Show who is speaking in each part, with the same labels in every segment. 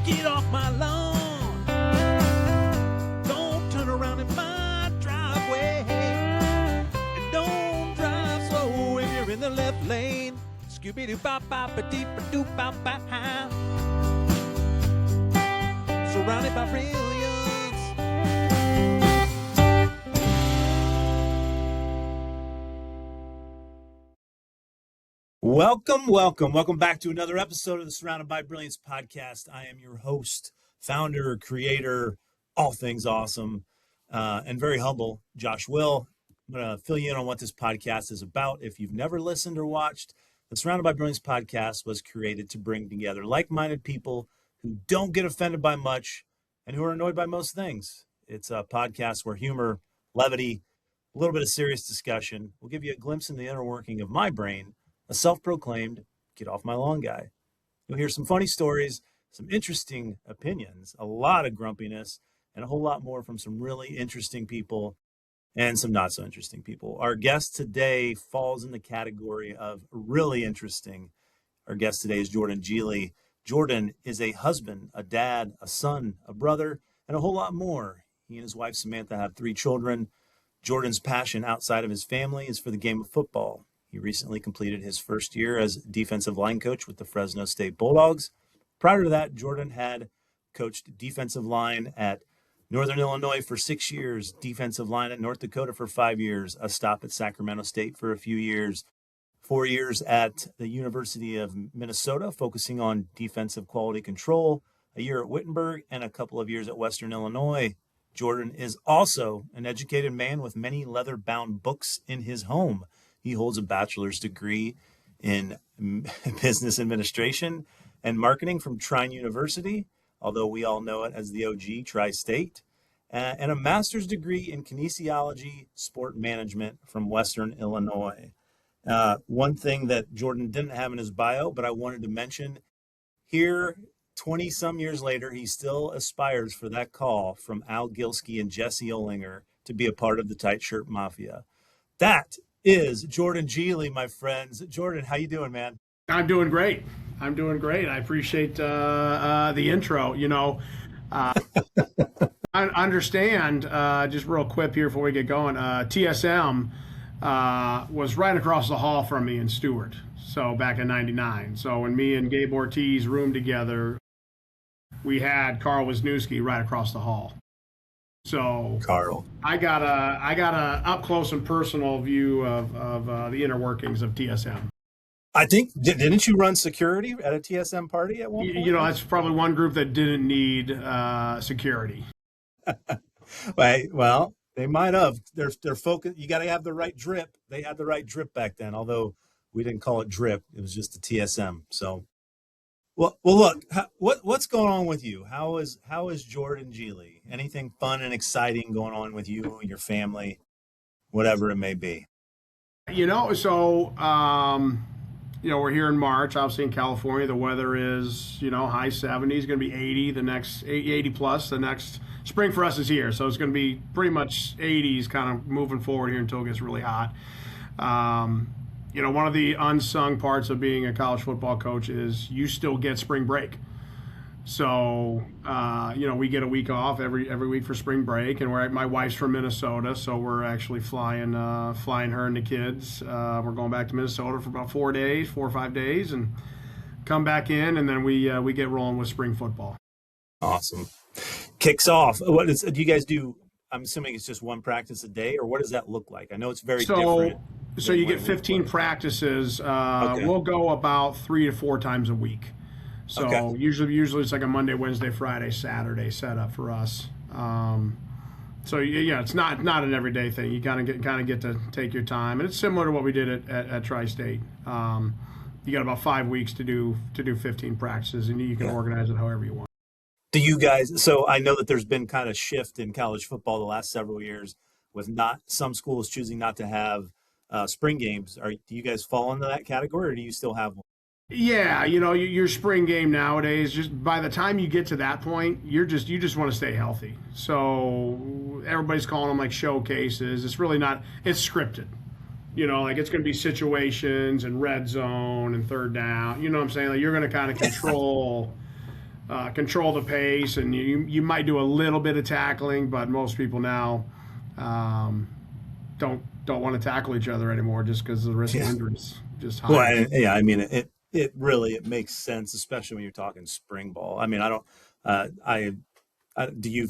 Speaker 1: Get off my lawn. Don't turn around in my driveway. And don't drive slow when you're in the left lane. Scooby-Doo-bop-bop-a-deep-a-doop-bop-bop. Surrounded by brilliance. Welcome back to another episode of the Surrounded by Brilliance podcast. I am your host, founder, creator, all things awesome, and very humble, Josh Will. I'm going to fill you in on what this podcast is about. If you've never listened or watched, the Surrounded by Brilliance podcast was created to bring together like-minded people who don't get offended by much and who are annoyed by most things. It's a podcast where humor, levity, a little bit of serious discussion will give you a glimpse into the inner working of my brain, a self-proclaimed get off my lawn guy. You'll hear some funny stories, some interesting opinions, a lot of grumpiness, and a whole lot more from some really interesting people and some not so interesting people. Our guest today falls in the category of really interesting. Our guest today is Jordan Gigli. Jordan is a husband, a dad, a son, a brother, and a whole lot more. He and his wife Samantha have 3 children. Jordan's passion outside of his family is for the game of football. He recently completed his first year as defensive line coach with the Fresno State Bulldogs. Prior to that, Jordan had coached defensive line at Northern Illinois for 6 years, defensive line at North Dakota for 5 years, a stop at Sacramento State for a few years, 4 years at the University of Minnesota, focusing on defensive quality control, a year at Wittenberg, and a couple of years at Western Illinois. Jordan is also an educated man with many leather-bound books in his home. He holds a bachelor's degree in business administration and marketing from Trine University, although we all know it as the OG, Tri-State, and a master's degree in kinesiology, sport management from Western Illinois. One thing that Jordan didn't have in his bio, but I wanted to mention here, 20-some years later, he still aspires for that call from Al Gilski and Jesse Olinger to be a part of the Tight Shirt Mafia. That is Jordan Gigli, my friends. Jordan, how you doing, man?
Speaker 2: I'm doing great. I appreciate the intro. I understand, just real quick here before we get going, TSM was right across the hall from me in Stewart, so back in '99. So when me and Gabe Ortiz roomed together, we had Carl Wisniewski right across the hall. So
Speaker 1: Carl,
Speaker 2: I got a up close and personal view of the inner workings of TSM.
Speaker 1: I think didn't you run security at a TSM party at one point?
Speaker 2: That's probably one group that didn't need security.
Speaker 1: Right. Well, they might have. They're focused. You got to have the right drip. They had the right drip back then, although we didn't call it drip. It was just a TSM. So, well, look. What's going on with you? How is Jordan Gigli? Anything fun and exciting going on with you and your family, whatever it may be?
Speaker 2: We're here in March, obviously in California. The weather is, high 70s, going to be 80 the next 80 plus. The next spring for us is here, so it's going to be pretty much 80s kind of moving forward here until it gets really hot. One of the unsung parts of being a college football coach is you still get spring break. So, we get a week off every week for spring break, and my wife's from Minnesota, so we're actually flying her and the kids. We're going back to Minnesota for about 4 or 5 days, and come back in, and then we get rolling with spring football.
Speaker 1: Awesome. Kicks off. Do you guys do? I'm assuming it's just one practice a day, or what does that look like? I know it's very different.
Speaker 2: So you get 15 practices.
Speaker 1: Okay.
Speaker 2: We'll go about 3 to 4 times a week. So
Speaker 1: okay.
Speaker 2: usually it's like a Monday, Wednesday, Friday, Saturday setup for us. It's not an everyday thing. You kind of get to take your time, and it's similar to what we did at Tri-State. You got about 5 weeks to do 15 practices, and you can organize it however you want.
Speaker 1: Do you guys? So I know that there's been kind of shift in college football the last several years, with not some schools choosing not to have spring games. Do you guys fall into that category, or do you still have one?
Speaker 2: Yeah, your spring game nowadays, just by the time you get to that point, you just want to stay healthy. So everybody's calling them like showcases. It's really not. It's scripted. It's going to be situations and red zone and third down. You know what I'm saying? Like you're going to kind of control control the pace, and you might do a little bit of tackling, but most people now don't want to tackle each other anymore just because the risk of
Speaker 1: Yeah.
Speaker 2: injury is just
Speaker 1: Well,
Speaker 2: higher.
Speaker 1: yeah, I mean, it really it makes sense, especially when you're talking spring ball. I mean, I don't, do you,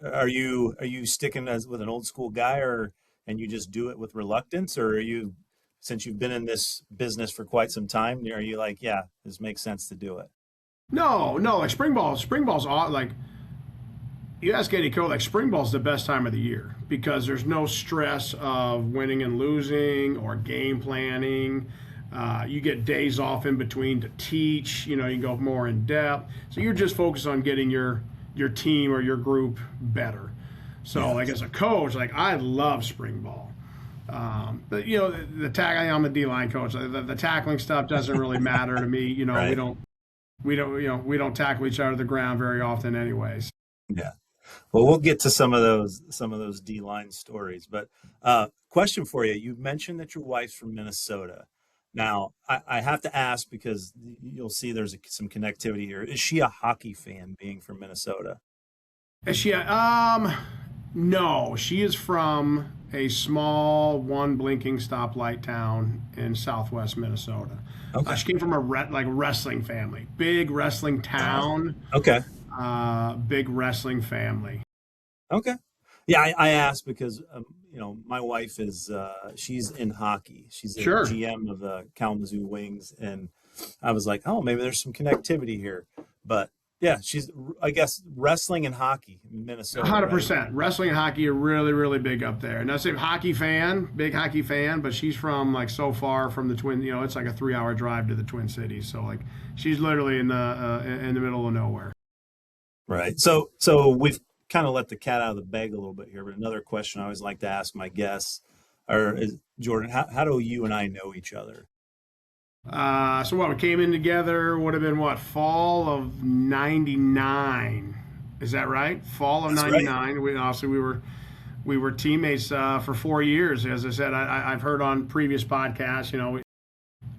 Speaker 1: are you sticking as with an old school guy, or and you just do it with reluctance, or are you, since you've been in this business for quite some time, are you like, yeah, this makes sense to do it?
Speaker 2: No, no, like spring ball's like you ask any coach, like spring ball's the best time of the year because there's no stress of winning and losing or game planning. You get days off in between to teach. You can go more in depth. So you're just focused on getting your team or your group better. So
Speaker 1: Yeah.
Speaker 2: like as a coach, like I love spring ball. But the tackling, I'm the D-line coach. The tackling stuff doesn't really matter to me. We
Speaker 1: Right.
Speaker 2: don't tackle each other to the ground very often anyways.
Speaker 1: Yeah. Well, we'll get to some of those D line stories, but question for you: you mentioned that your wife's from Minnesota. Now, I have to ask because you'll see there's some connectivity here. Is she a hockey fan, being from Minnesota?
Speaker 2: Is she? No, she is from a small one blinking stoplight town in southwest Minnesota.
Speaker 1: Okay.
Speaker 2: She came from a wrestling family, big wrestling
Speaker 1: Uh,
Speaker 2: town,
Speaker 1: okay.
Speaker 2: big wrestling family.
Speaker 1: Okay. Yeah, I asked because my wife is she's in hockey. She's a
Speaker 2: Sure.
Speaker 1: GM of the Kalamazoo Wings, and I was like, oh, maybe there's some connectivity here. But yeah, she's, I guess, wrestling and hockey in Minnesota, right?
Speaker 2: 100%. Wrestling and hockey are really, really big up there. And I say hockey fan, big hockey fan, but she's from like so far from the Twin. It's like a 3-hour drive to the Twin Cities. So like she's literally in the middle of nowhere.
Speaker 1: Right. So we've kind of let the cat out of the bag a little bit here, but another question I always like to ask my guests, Jordan, how do you and I know each other?
Speaker 2: So what we came in together would have been what, fall of '99? Is that right? Fall of
Speaker 1: That's right.
Speaker 2: '99. We were teammates for 4 years. As I said, I've heard on previous podcasts.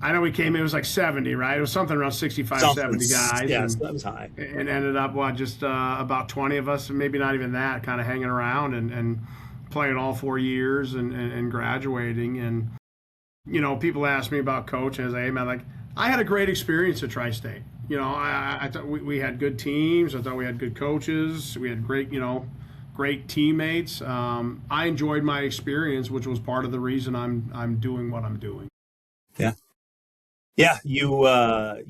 Speaker 2: I know we came in, it was like 70, right? It was something around 65,
Speaker 1: Something,
Speaker 2: 70 guys,
Speaker 1: yeah,
Speaker 2: and
Speaker 1: that was high.
Speaker 2: ended up just about 20 of us, maybe not even that, kind of hanging around and playing all 4 years and graduating. And people ask me about coaching. I say, hey, man, like I had a great experience at Tri-State. I thought we had good teams. I thought we had good coaches. We had great teammates. I enjoyed my experience, which was part of the reason I'm doing what I'm doing.
Speaker 1: Yeah. Yeah, you I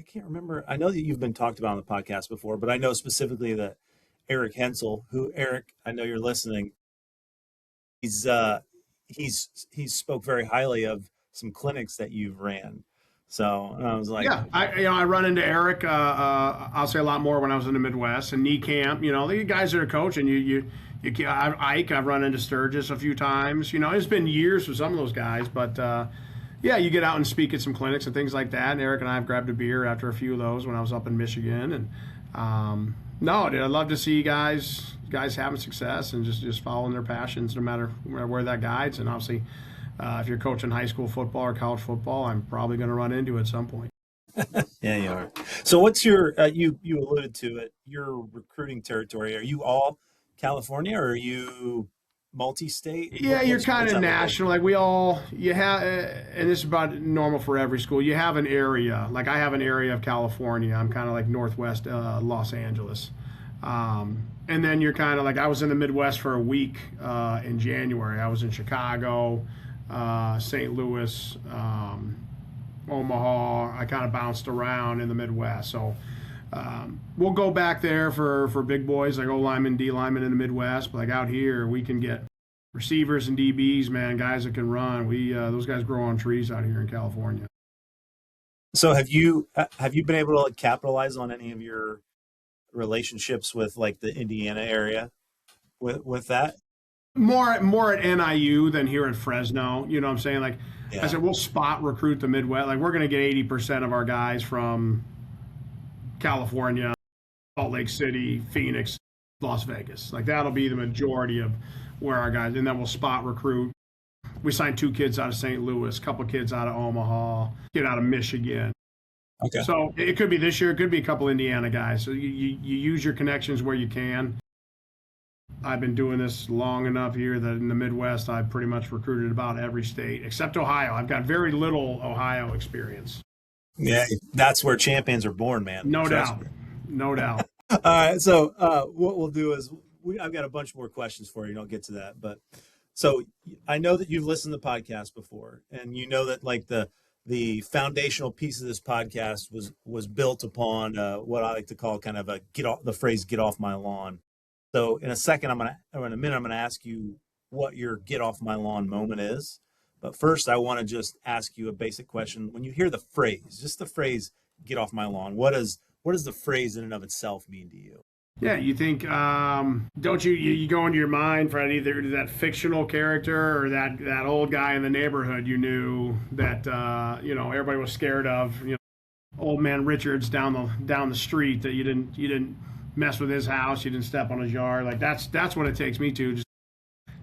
Speaker 1: can't remember. I know that you've been talked about on the podcast before, but I know specifically that Eric Hensel, who, Eric, I know you're listening. He's he's spoke very highly of some clinics that you've ran. So I was like,
Speaker 2: Yeah, I run into Eric. I'll say a lot more when I was in the Midwest and knee camp. The guys that are coaching Ike. I've run into Sturgis a few times. It's been years for some of those guys, but yeah, you get out and speak at some clinics and things like that. And Eric and I have grabbed a beer after a few of those when I was up in Michigan. And no, dude, I'd love to see guys having success and just following their passions, no matter where that guides. And obviously, if you're coaching high school football or college football, I'm probably going to run into it at some point.
Speaker 1: yeah, you are. So what's your you alluded to it, your recruiting territory? Are you all California, or are you multi-state?
Speaker 2: Yeah, you're kind
Speaker 1: What's
Speaker 2: of
Speaker 1: that look like?
Speaker 2: national. Like you have, and this is about normal for every school. You have an area. Like I have an area of California. I'm kind of like northwest Los Angeles. And then you're kind of like I was in the Midwest for a week in January. I was in Chicago, St. Louis, Omaha. I kind of bounced around in the Midwest. So we'll go back there for big boys like O linemen, D linemen in the Midwest. But like out here, we can get receivers and DBs, man, guys that can run. Those guys grow on trees out here in California.
Speaker 1: So have you been able to like capitalize on any of your relationships with like the Indiana area with that?
Speaker 2: More at NIU than here at Fresno. You know what I'm saying? Like I
Speaker 1: Yeah.
Speaker 2: said, we'll spot recruit the Midwest. Like we're going to get 80% of our guys from California, Salt Lake City, Phoenix, Las Vegas. Like that'll be the majority of where our guys, and then we'll spot recruit. We signed 2 kids out of St. Louis, a couple kids out of Omaha, kid out of Michigan.
Speaker 1: Okay.
Speaker 2: So it could be this year, it could be a couple Indiana guys. So you use your connections where you can. I've been doing this long enough here that in the Midwest, I've pretty much recruited about every state except Ohio. I've got very little Ohio experience.
Speaker 1: Yeah, that's where champions are born, man.
Speaker 2: No
Speaker 1: Trust
Speaker 2: doubt.
Speaker 1: me.
Speaker 2: No doubt.
Speaker 1: All right. So what we'll do is I've got a bunch more questions for you. I'll get to that. But so I know that you've listened to the podcast before, and you know that like the foundational piece of this podcast was built upon what I like to call kind of a the phrase "get off my lawn." So in a second, in a minute, I'm gonna ask you what your "get off my lawn" moment is. But first, I want to just ask you a basic question. When you hear the phrase, just the phrase "get off my lawn," what does the phrase in and of itself mean to you?
Speaker 2: Yeah, you think, don't you go into your mind for either that fictional character or that old guy in the neighborhood you knew that, everybody was scared of, old man Richards down the street that you didn't mess with his house, you didn't step on his yard. Like that's what it takes me to,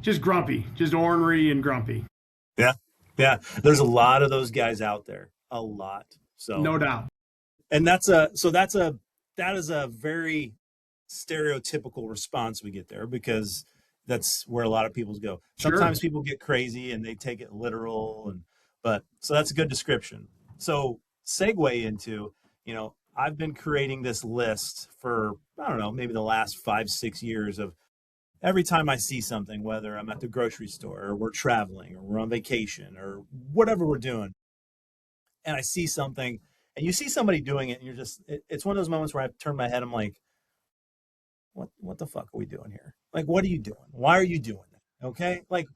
Speaker 2: just grumpy, just ornery and grumpy.
Speaker 1: Yeah. Yeah. There's a lot of those guys out there, a lot. So
Speaker 2: No doubt.
Speaker 1: and that is a very stereotypical response we get there because that's where a lot of people go. Sometimes
Speaker 2: Sure.
Speaker 1: people get crazy and they take it literal, but so that's a good description. So segue into, I've been creating this list for, I don't know, maybe the last 5-6 years of every time I see something, whether I'm at the grocery store or we're traveling or we're on vacation or whatever we're doing, and I see something and you see somebody doing it and it's one of those moments where I turn my head, I'm like, what the fuck are we doing here? Like, what are you doing? Why are you doing that? Okay. Like,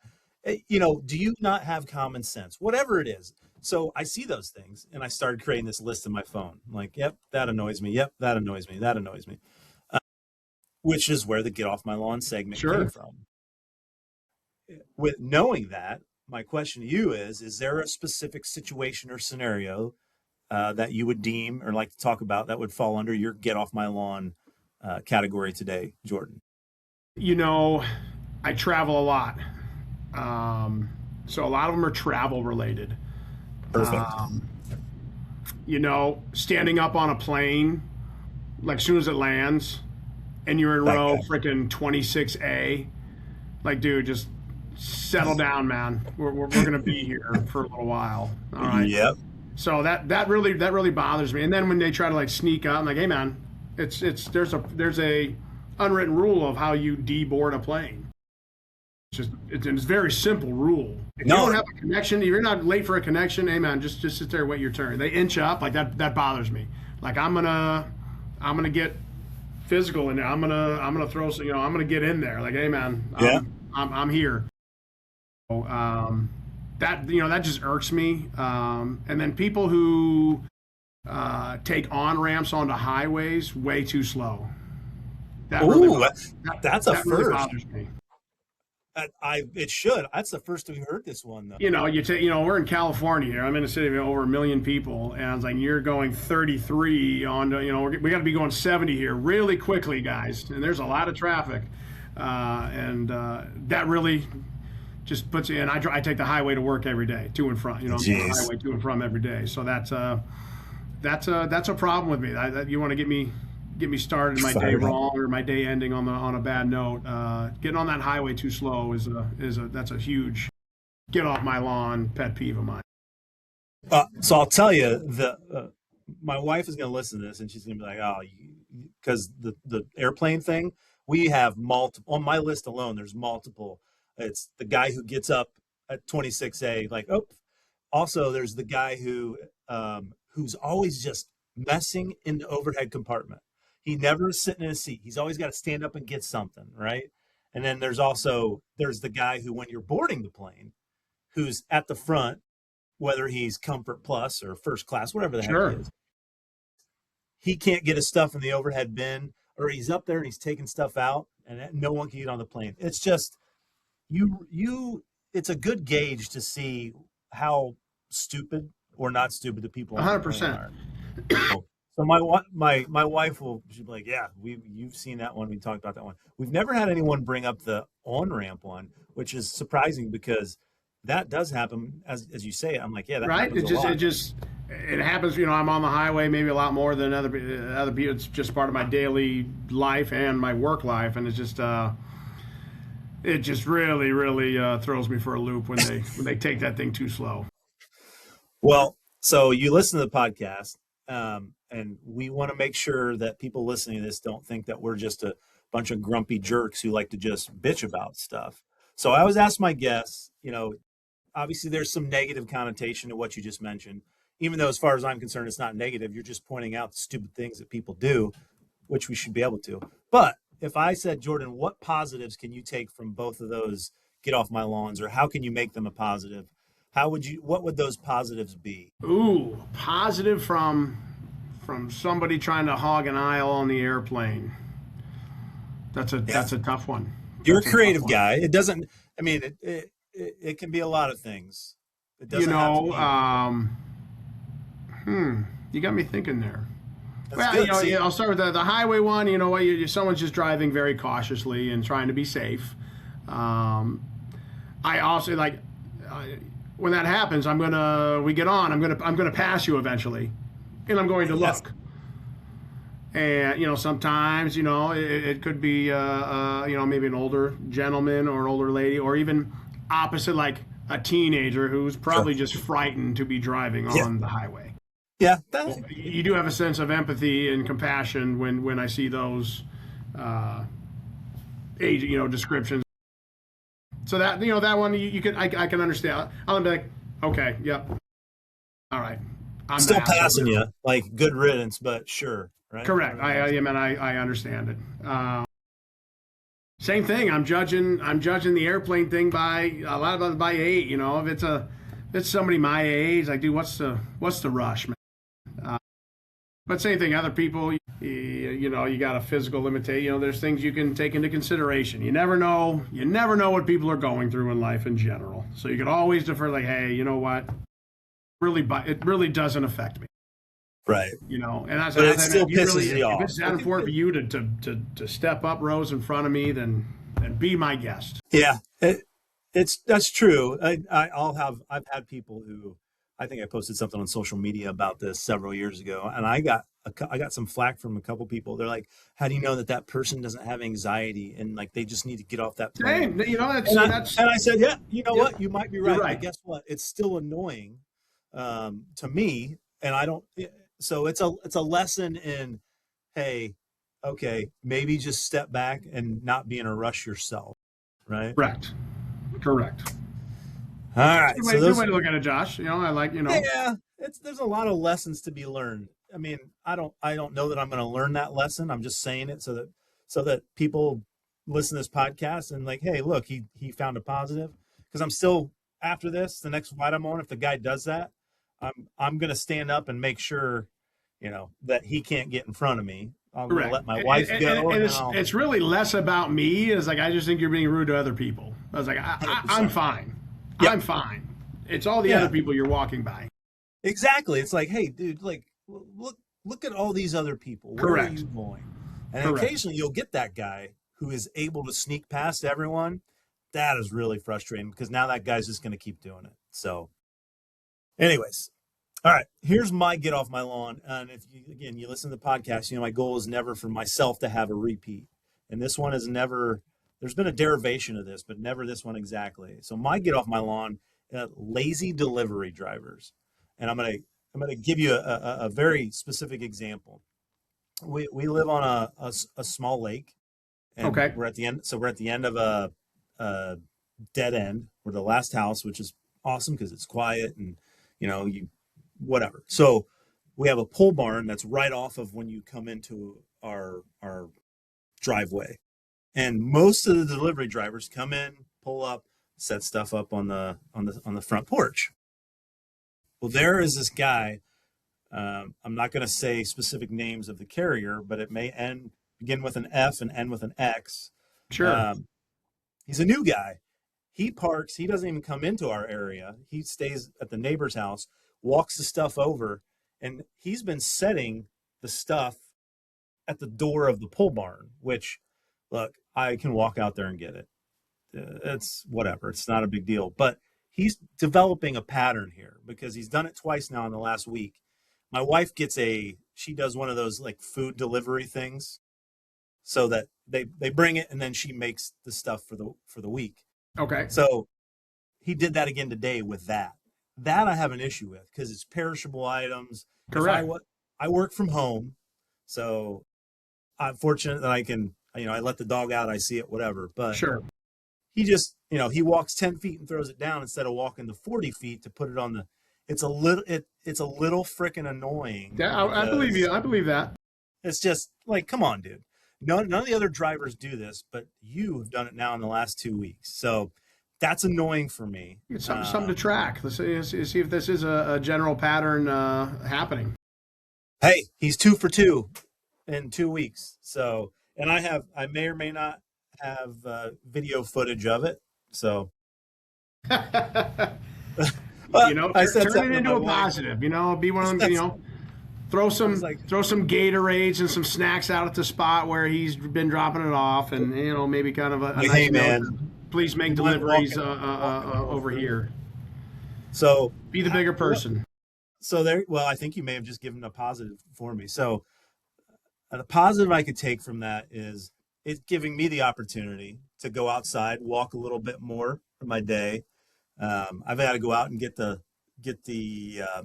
Speaker 1: do you not have common sense? Whatever it is. So I see those things and I started creating this list in my phone. I'm like, yep, that annoys me. Yep, that annoys me. That annoys me. Which is where the "get off my lawn" segment came
Speaker 2: Sure.
Speaker 1: from. With knowing that, my question to you is there a specific situation or scenario that you would deem or like to talk about that would fall under your "get off my lawn" category today, Jordan?
Speaker 2: I travel a lot. So a lot of them are travel related.
Speaker 1: Perfect.
Speaker 2: Standing up on a plane, like as soon as it lands, and you're in
Speaker 1: That
Speaker 2: row
Speaker 1: guy.
Speaker 2: freaking 26A, like, dude, just settle down, man. We're gonna be here for a little while. All right.
Speaker 1: Yep.
Speaker 2: So that really bothers me. And then when they try to like sneak out, I'm like, hey, man, there's a unwritten rule of how you deboard a plane. It's a very simple rule. If you
Speaker 1: No.
Speaker 2: don't have a connection, if you're not late for a connection, hey man, just sit there and wait your turn. They inch up like that bothers me. Like I'm gonna get physical in there. I'm gonna throw some, I'm gonna get in there. Like, hey man,
Speaker 1: Yeah.
Speaker 2: I'm here. So, that just irks me. And then people who take on ramps onto highways way too slow. That really
Speaker 1: Ooh, that's a
Speaker 2: that really
Speaker 1: first.
Speaker 2: bothers me.
Speaker 1: It should. That's the first we heard this one though.
Speaker 2: We're in California here. I'm in a city of over 1 million people, and I was like, you're going 33 on, we got to be going 70 here really quickly, guys. And there's a lot of traffic, and that really just puts you in. I take the highway to work every day, to and from. I'm on the
Speaker 1: Jeez.
Speaker 2: highway to and from every day. So that's a problem with me. You want to get me started my day
Speaker 1: Fired up.
Speaker 2: wrong or my day ending on a bad note. Getting on that highway too slow that's a huge get off my lawn pet peeve of mine.
Speaker 1: So I'll tell you, my wife is going to listen to this and she's going to be like, oh, because the airplane thing, we have multiple on my list alone. There's multiple. It's the guy who gets up at 26A, like, oh. Also, there's the guy who's always just messing in the overhead compartment. He never is sitting in a seat. He's always got to stand up and get something, right? And then there's the guy who, when you're boarding the plane, who's at the front, whether he's comfort plus or first class, whatever the heck
Speaker 2: Sure.
Speaker 1: he is, he can't get his stuff in the overhead bin, or he's up there and he's taking stuff out, and no one can get on the plane. It's just it's a good gauge to see how stupid or not stupid the people on the plane
Speaker 2: 100%.
Speaker 1: are. So my wife she'll be like, yeah, you've seen that one. We talked about that one. We've never had anyone bring up the on-ramp one, which is surprising because that does happen as you say it. I'm like, yeah, that
Speaker 2: Right?
Speaker 1: happens a lot.
Speaker 2: it happens, I'm on the highway maybe a lot more than other people. It's just part of my daily life and my work life, and it just really, really throws me for a loop when they take that thing too slow.
Speaker 1: Well, so you listen to the podcast, and we want to make sure that people listening to this don't think that we're just a bunch of grumpy jerks who like to just bitch about stuff. So I always ask my guests, obviously there's some negative connotation to what you just mentioned, even though as far as I'm concerned, it's not negative. You're just pointing out the stupid things that people do, which we should be able to. But if I said, Jordan, what positives can you take from both of those get off my lawns, or how can you make them a positive? What would those positives be?
Speaker 2: Ooh, positive from somebody trying to hog an aisle on the airplane. That's a tough one.
Speaker 1: You're a creative guy. It doesn't, I mean, it can be a lot of things. It doesn't have to be.
Speaker 2: You got me thinking there.
Speaker 1: That's good.
Speaker 2: I'll start with the highway one. You know what? Someone's just driving very cautiously and trying to be safe. I also when that happens, I'm gonna pass you eventually, and I'm going to look. And sometimes it could be maybe an older gentleman or an older lady, or even opposite, like a teenager who's probably just frightened to be driving on the highway.
Speaker 1: Yeah,
Speaker 2: you do have a sense of empathy and compassion when I see those age descriptions. So that that one I can understand. I'll be like, okay, yep, all right.
Speaker 1: I'm still passing you, like good riddance, but sure, right?
Speaker 2: Correct. I understand it. Same thing. I'm judging the airplane thing by a lot of it by age. If it's somebody my age, like, dude, what's the rush, man? But same thing, other people, you got a physical limitation. There's things you can take into consideration. You never know what people are going through in life in general. So you can always defer, like, hey, you know what? It really doesn't affect me.
Speaker 1: Right.
Speaker 2: And that's
Speaker 1: but it still pisses you off.
Speaker 2: If it's time for you to step up rows in front of me, then be my guest.
Speaker 1: Yeah, that's true. I've had people who, I think I posted something on social media about this several years ago, and I got some flack from a couple people. They're like, "How do you know that person doesn't have anxiety and like they just need to get off that plane?"
Speaker 2: Hey,
Speaker 1: and I said, "Yeah, what? You might be right. But guess what? It's still annoying to me, and I don't." So it's a lesson in, hey, okay, maybe just step back and not be in a rush yourself, right?
Speaker 2: Correct.
Speaker 1: All right.
Speaker 2: Good way to look at it, Josh. I like.
Speaker 1: Yeah, there's a lot of lessons to be learned. I mean, I don't know that I'm going to learn that lesson. I'm just saying it so that people listen to this podcast and like, hey, look, he found a positive. Because I'm still, after this, the next flight I'm on, if the guy does that, I'm going to stand up and make sure, that he can't get in front of me. I'm going to let my wife go.
Speaker 2: And it's really less about me. It's like, I just think you're being rude to other people. I was like, I'm fine. Yep. I'm fine. It's all the other people you're walking by.
Speaker 1: Exactly. It's like, hey, dude, like, look at all these other people. Where are you going? And occasionally you'll get that guy who is able to sneak past everyone. That is really frustrating because now that guy's just going to keep doing it. So anyways, all right, here's my get off my lawn. And if you listen to the podcast, my goal is never for myself to have a repeat. And this one is never, there's been a derivation of this, but never this one exactly. So my get off my lawn, lazy delivery drivers. And I'm going to give you a very specific example. We live on a small lake. And we're at the end. So we're at the end of a dead end. We're the last house, which is awesome because it's quiet and, whatever. So we have a pole barn that's right off of when you come into our driveway. And most of the delivery drivers come in, pull up, set stuff up on the front porch. Well, there is this guy. I'm not going to say specific names of the carrier, but it may begin with an F and end with an X.
Speaker 2: Sure.
Speaker 1: He's a new guy. He parks. He doesn't even come into our area. He stays at the neighbor's house, walks the stuff over, and he's been setting the stuff at the door of the pole barn, which, look, I can walk out there and get it. It's whatever. It's not a big deal. But he's developing a pattern here because he's done it twice now in the last week. My wife she does one of those like food delivery things, so that they bring it and then she makes the stuff for the week.
Speaker 2: Okay.
Speaker 1: So he did that again today with that. That I have an issue with because it's perishable items.
Speaker 2: Correct.
Speaker 1: I work from home, so I'm fortunate that I can, I let the dog out, I see it, whatever. But
Speaker 2: Sure.
Speaker 1: he just, he walks 10 feet and throws it down instead of walking the 40 feet to put it on the. It's a little freaking annoying.
Speaker 2: Yeah, I believe you. I believe that.
Speaker 1: It's just like, come on, dude. None of the other drivers do this, but you have done it now in the last 2 weeks. So that's annoying for me.
Speaker 2: It's something to track. Let's see if this is a general pattern happening.
Speaker 1: Hey, he's 2 for 2 in 2 weeks. So, and I may or may not have video footage of it. So,
Speaker 2: turn it into a positive. Be one of them. Throw some Gatorades and some snacks out at the spot where he's been dropping it off, and maybe kind of a nice
Speaker 1: hey man,
Speaker 2: please make deliveries over here.
Speaker 1: So
Speaker 2: be the bigger person.
Speaker 1: So I think you may have just given a positive for me. So the positive I could take from that is it's giving me the opportunity to go outside, walk a little bit more in my day. I've got to go out and get the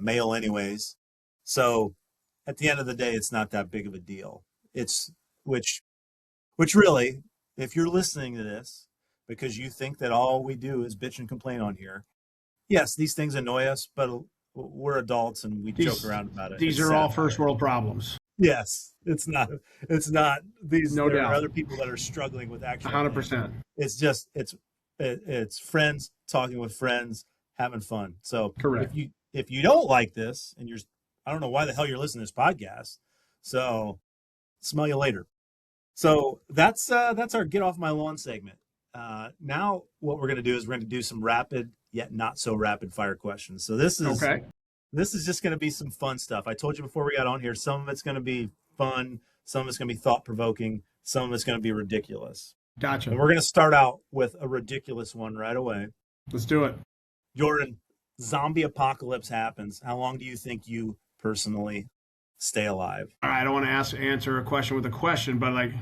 Speaker 1: mail anyways. So at the end of the day, it's not that big of a deal. It's which really, if you're listening to this because you think that all we do is bitch and complain on here, yes, these things annoy us, but we're adults and we joke around about it.
Speaker 2: These are all first world problems.
Speaker 1: Yes, it's not these.
Speaker 2: No doubt.
Speaker 1: There are other people that are struggling with actual
Speaker 2: 100%.
Speaker 1: It's just it's friends talking with friends, having fun. So
Speaker 2: correct.
Speaker 1: If you don't like this and I don't know why the hell you're listening to this podcast. So smell you later. So that's our get off my lawn segment. Now what we're going to do is we're going to do some rapid yet not so rapid fire questions. So this is
Speaker 2: okay.
Speaker 1: This is just going to be some fun stuff. I told you before we got on here, some of it's going to be fun, some of it's going to be thought provoking, some of it's going to be ridiculous.
Speaker 2: Gotcha.
Speaker 1: And we're going to start out with a ridiculous one right away.
Speaker 2: Let's do it.
Speaker 1: Jordan, zombie apocalypse happens. How long do you think you personally stay alive?
Speaker 2: All right, I don't want to answer a question with a question, but like,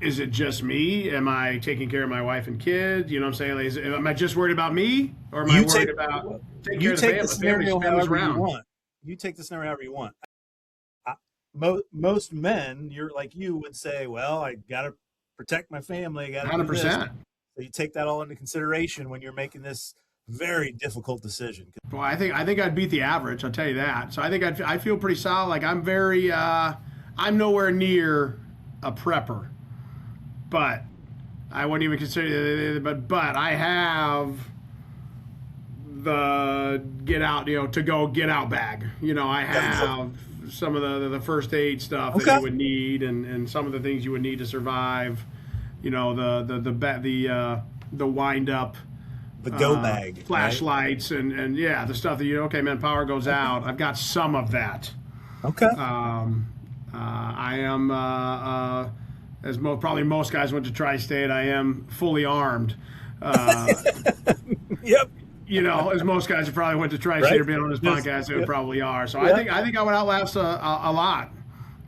Speaker 2: is it just me? Am I taking care of my wife and kids? You know what I'm saying? Like, am I just worried about me, or am I worried about taking care of the family?
Speaker 1: The scenario however you want. You take the scenario however you want. Most men, you would say, well, I got to protect my family. I got to 100%. So you take that all into consideration when you're making this very difficult decision.
Speaker 2: Well, I think I'd beat the average. I'll tell you that. So I think I feel pretty solid. Like I'm I'm nowhere near a prepper, but I wouldn't even consider it. But I have the get out bag. I have some of the first aid stuff that you would need, and some of the things you would need to survive. The wind up.
Speaker 1: The go bag,
Speaker 2: flashlights, right? and the stuff that power goes out. I've got some of that.
Speaker 1: Okay.
Speaker 2: I am as probably most guys went to Tri-State. I am fully armed.
Speaker 1: Yep.
Speaker 2: As most guys have probably went to Tri-State or been on this podcast, they probably are. So I think I would outlast a lot.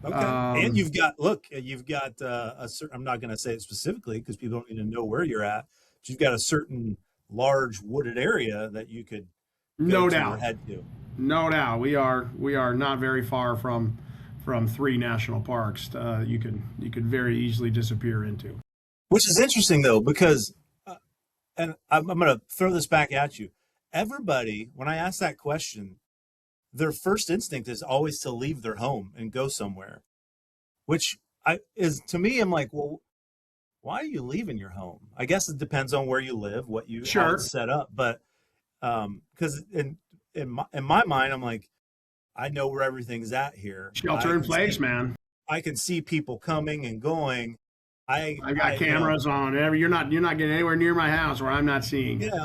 Speaker 1: Okay. And you've got a certain. I'm not going to say it specifically because people don't need to know where you're at. But you've got a certain large wooded area that you could head to.
Speaker 2: No doubt. We are not very far from 3 national parks you could very easily disappear into.
Speaker 1: Which is interesting though, because and I'm going to throw this back at you. Everybody, when I ask that question, their first instinct is always to leave their home and go somewhere, which to me, I'm like, well, why are you leaving your home? I guess it depends on where you live, how it's set up. But because in my mind, I'm like, I know where everything's at here.
Speaker 2: Shelter in place, man.
Speaker 1: I can see people coming and going. I
Speaker 2: got cameras on. You're not getting anywhere near my house where I'm not seeing.
Speaker 1: Yeah,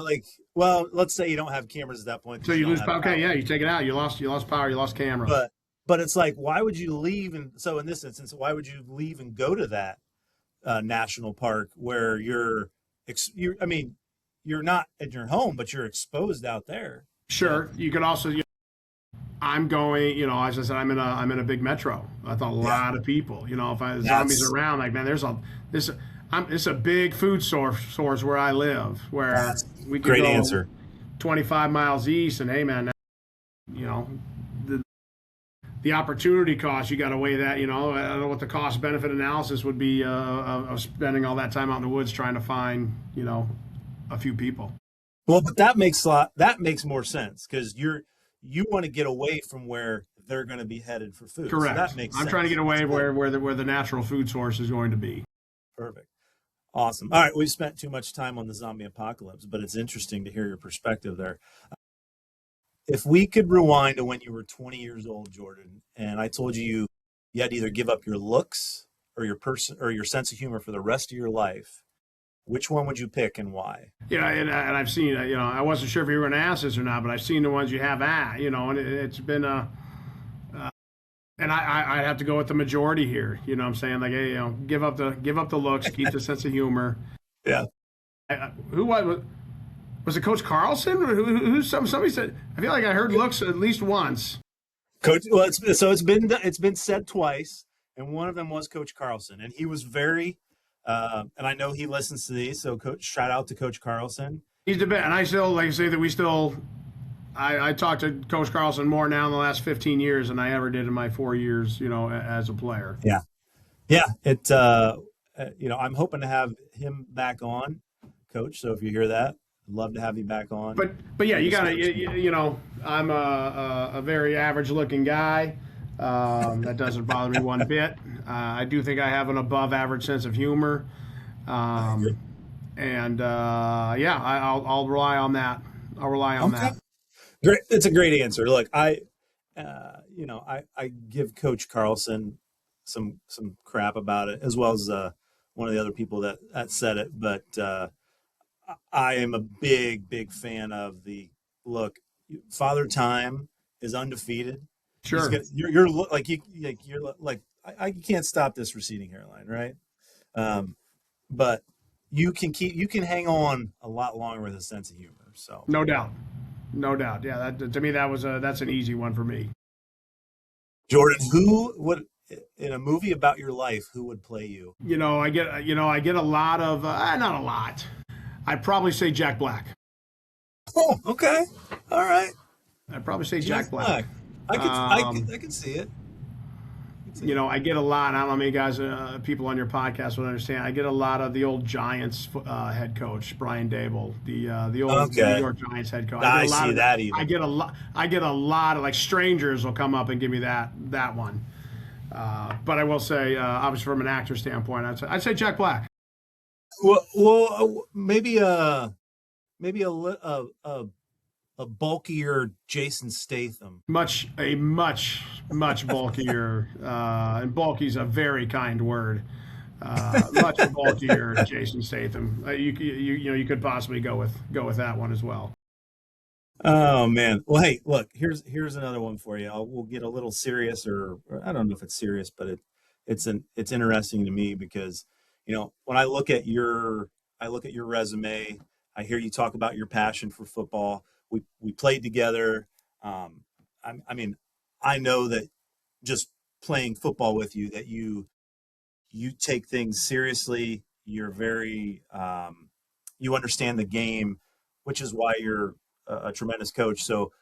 Speaker 1: well, let's say you don't have cameras at that point.
Speaker 2: So you lose power. Okay, yeah, you take it out. You lost power. You lost camera.
Speaker 1: But it's like, why would you leave? And so in this instance, why would you leave and go to that national park where you're not in your home, but you're exposed out there.
Speaker 2: Sure. You could also, I'm going, as I said, I'm in a big metro. That's a lot of people. If zombies are around, like, man, it's a big food source where I live, where we could
Speaker 1: great
Speaker 2: go
Speaker 1: answer.
Speaker 2: 25 miles east, and hey, man, the opportunity cost, you got to weigh that. I don't know what the cost benefit analysis would be of spending all that time out in the woods trying to find, a few people.
Speaker 1: Well, but that makes more sense, because you want to get away from where they're going to be headed for food.
Speaker 2: Correct.
Speaker 1: So that makes sense.
Speaker 2: I'm trying to get away where the natural food source is going to be.
Speaker 1: Perfect. Awesome. All right, we've spent too much time on the zombie apocalypse, but it's interesting to hear your perspective there. If we could rewind to when you were 20 years old, Jordan, and I told you had to either give up your looks or your sense of humor for the rest of your life, which one would you pick and why?
Speaker 2: And I've seen, I wasn't sure if you were going to ask this or not, but I've seen the ones you have and it's been and I'd have to go with the majority here. You know what I'm saying? Like, hey, give up the looks, keep the sense of humor.
Speaker 1: Yeah.
Speaker 2: Who was it? Coach Carlson? Who? Somebody said. I feel like I heard looks at least once.
Speaker 1: Coach. Well, it's been said twice, and one of them was Coach Carlson, and he was very. And I know he listens to these, so shout out to Coach Carlson.
Speaker 2: He's the best, and I still like to say that I talk to Coach Carlson more now in the last 15 years than I ever did in my 4 years, as a player.
Speaker 1: Yeah. It. I'm hoping to have him back on, Coach. So if you hear that, I'd love to have you back on.
Speaker 2: But yeah, you gotta. I'm a very average looking guy. That doesn't bother me one bit. I do think I have an above average sense of humor. I'll rely on that. I'll rely on that.
Speaker 1: Great. It's a great answer. Look, I give Coach Carlson some crap about it, as well as one of the other people that said it. But I am a big fan of look. Father Time is undefeated.
Speaker 2: Sure.
Speaker 1: You're I can't stop this receding hairline, right? But you can hang on a lot longer with a sense of humor. So
Speaker 2: no doubt. Yeah, to me that's an easy one for me.
Speaker 1: Jordan, who would, in a movie about your life, who would play you?
Speaker 2: I get a lot of not a lot. I'd probably say Jack Black.
Speaker 1: Oh, okay, all right.
Speaker 2: I'd probably say Jack Black.
Speaker 1: I can see it.
Speaker 2: I get a lot. I don't know how many guys, people on your podcast would understand. I get a lot of the old Giants head coach, Brian Dable, the old New York Giants head coach. I
Speaker 1: see that even.
Speaker 2: I get a lot of, like, strangers will come up and give me that one. But I will say, obviously from an actor standpoint, I'd say Jack Black.
Speaker 1: Well, maybe a bulkier Jason Statham.
Speaker 2: Much bulkier, and bulky's a very kind word. Much bulkier Jason Statham. You could possibly go with that one as well.
Speaker 1: Oh man. Well, hey, look, here's another one for you. We'll get a little serious, or I don't know if it's serious, but it's interesting to me because when I look at your resume, I hear you talk about your passion for football. We played together. I know that just playing football with you, that you take things seriously. You're very, you understand the game, which is why you're a tremendous coach. So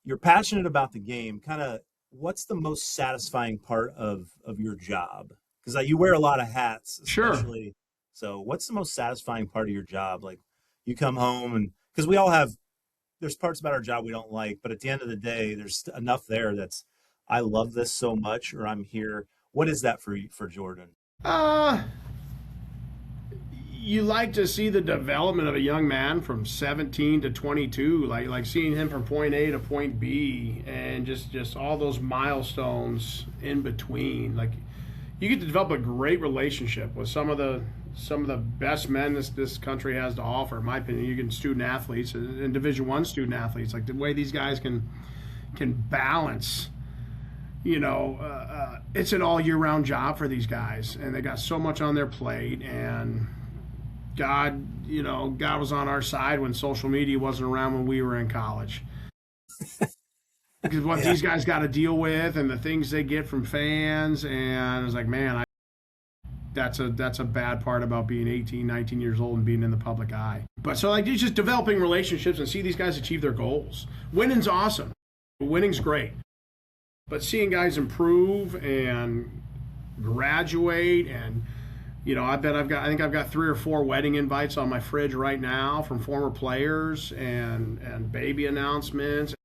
Speaker 1: you're passionate about the game. Kind of, what's the most satisfying part of your job? Because you wear a lot of hats, especially. Sure. So what's the most satisfying part of your job? Like, you come home, and because we all there's parts about our job we don't like, but at the end of the day, there's enough there I love this so much, or I'm here. What is that for Jordan?
Speaker 2: You like to see the development of a young man from 17 to 22, like seeing him from point A to point B, and just all those milestones in between. Like, you get to develop a great relationship with some of the best men this country has to offer. In my opinion, you get student athletes and Division I student athletes, like the way these guys can balance. It's an all year round job for these guys, and they got so much on their plate, and God was on our side when social media wasn't around when we were in college. Because what
Speaker 1: Yeah.
Speaker 2: these guys got to deal with and the things they get from fans, and it's like, man, that's a bad part about being 18, 19 years old and being in the public eye. But so like, it's just developing relationships and see these guys achieve their goals. Winning's awesome. Winning's great. But seeing guys improve and graduate, and I think I've got 3 or 4 wedding invites on my fridge right now from former players and baby announcements.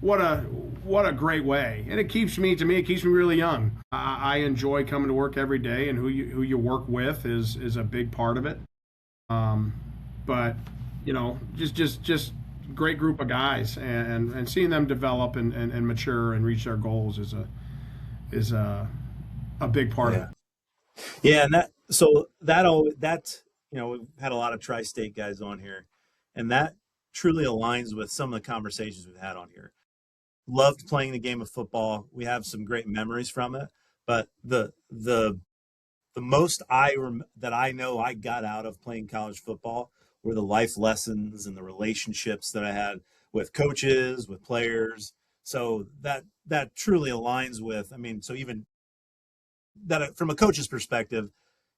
Speaker 2: What a great way, and it keeps me really young. I enjoy coming to work every day, and who you work with is a big part of it. But just great group of guys, and seeing them develop and mature and reach their goals is a big part of
Speaker 1: Yeah.
Speaker 2: it.
Speaker 1: Yeah. And we've had a lot of tri-state guys on here, and that truly aligns with some of the conversations we've had on here. Loved playing the game of football. We have some great memories from it, but the most that I know I got out of playing college football were the life lessons and the relationships that I had with coaches, with players. So that truly aligns with, I mean, so even that from a coach's perspective,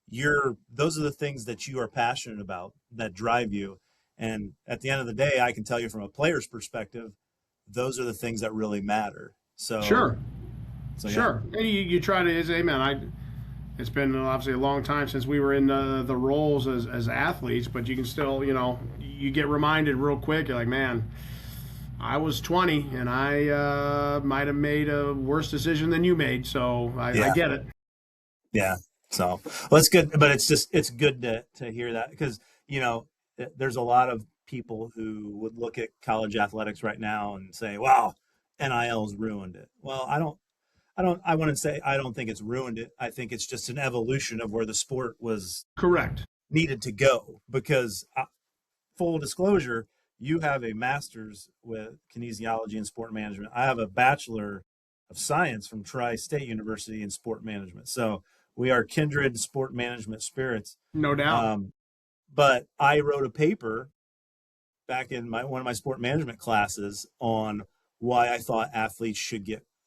Speaker 1: those are the things that you are passionate about that drive you. And at the end of the day, I can tell you from a player's perspective, those are the things that really matter. So,
Speaker 2: Sure,
Speaker 1: so yeah,
Speaker 2: sure. And you try to say, man, it's been obviously a long time since we were in the roles as athletes, but you can still, you get reminded real quick. You're like, man, I was 20 and I might have made a worse decision than you made. So I
Speaker 1: yeah,
Speaker 2: get it.
Speaker 1: yeah. So, well, it's good, but it's good to hear that because, there's a lot of people who would look at college athletics right now and say, wow, NIL's ruined it. Well, I wouldn't say I don't think it's ruined it. I think it's just an evolution of where the sport was
Speaker 2: Correct.
Speaker 1: needed to go because full disclosure, you have a master's with kinesiology and sport management. I have a bachelor of science from Tri-State University in sport management. So we are kindred sport management spirits.
Speaker 2: No doubt.
Speaker 1: Um, but I wrote a paper back in one of my sport management classes on why I thought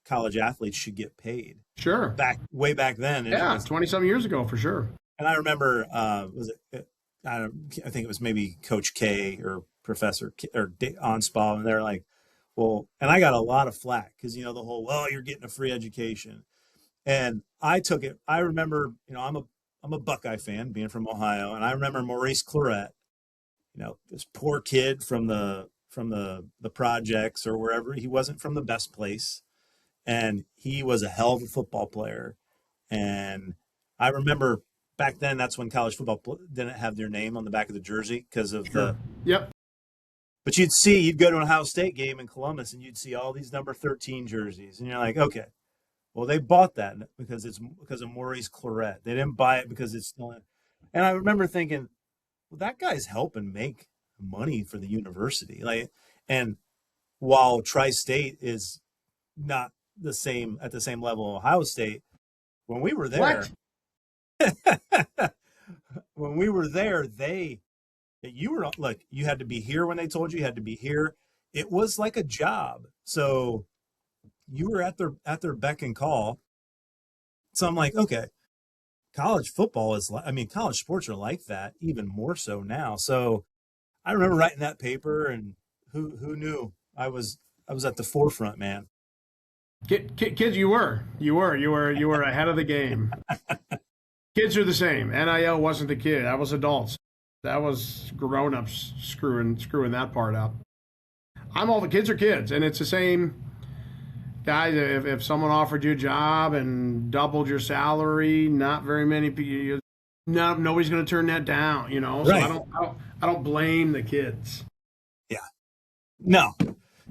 Speaker 1: college athletes should get paid
Speaker 2: Sure.
Speaker 1: way back then. And it
Speaker 2: Yeah,
Speaker 1: was,
Speaker 2: 20-some years ago for sure.
Speaker 1: and I remember, I think it was maybe Coach K or Professor K, or Onspaw, and they're like, well, and I got a lot of flack because, the whole, well, you're getting a free education. And I took it. I remember, I'm a Buckeye fan being from Ohio. And I remember Maurice Claret, this poor kid from the projects or wherever. He wasn't from the best place. And he was a hell of a football player. And I remember back then, that's when college football didn't have their name on the back of the jersey because of
Speaker 2: Sure. Yep.
Speaker 1: but you'd go to an Ohio State game in Columbus and you'd see all these number 13 jerseys. And you're like, okay, well, they bought that because of Maurice Claret. They didn't buy it because it's still in. And I remember thinking, well, that guy's helping make money for the university. And while Tri-State is not at the same level of Ohio State, when we were there,
Speaker 2: What?
Speaker 1: when we were there, you were like, you had to be here when they told you had to be here. It was like a job. So you were at their beck and call. So I'm like, okay, college football college sports are like that, even more so now. So I remember writing that paper, and who knew I was at the forefront, man.
Speaker 2: Kids, you were ahead of the game. Kids are the same. NIL wasn't the kid. That was adults. That was grown-ups screwing that part up. The kids are kids, and it's the same. Guys, if someone offered you a job and doubled your salary, not very many people. No, nobody's going to turn that down. So
Speaker 1: Right.
Speaker 2: I don't blame the kids.
Speaker 1: Yeah. No.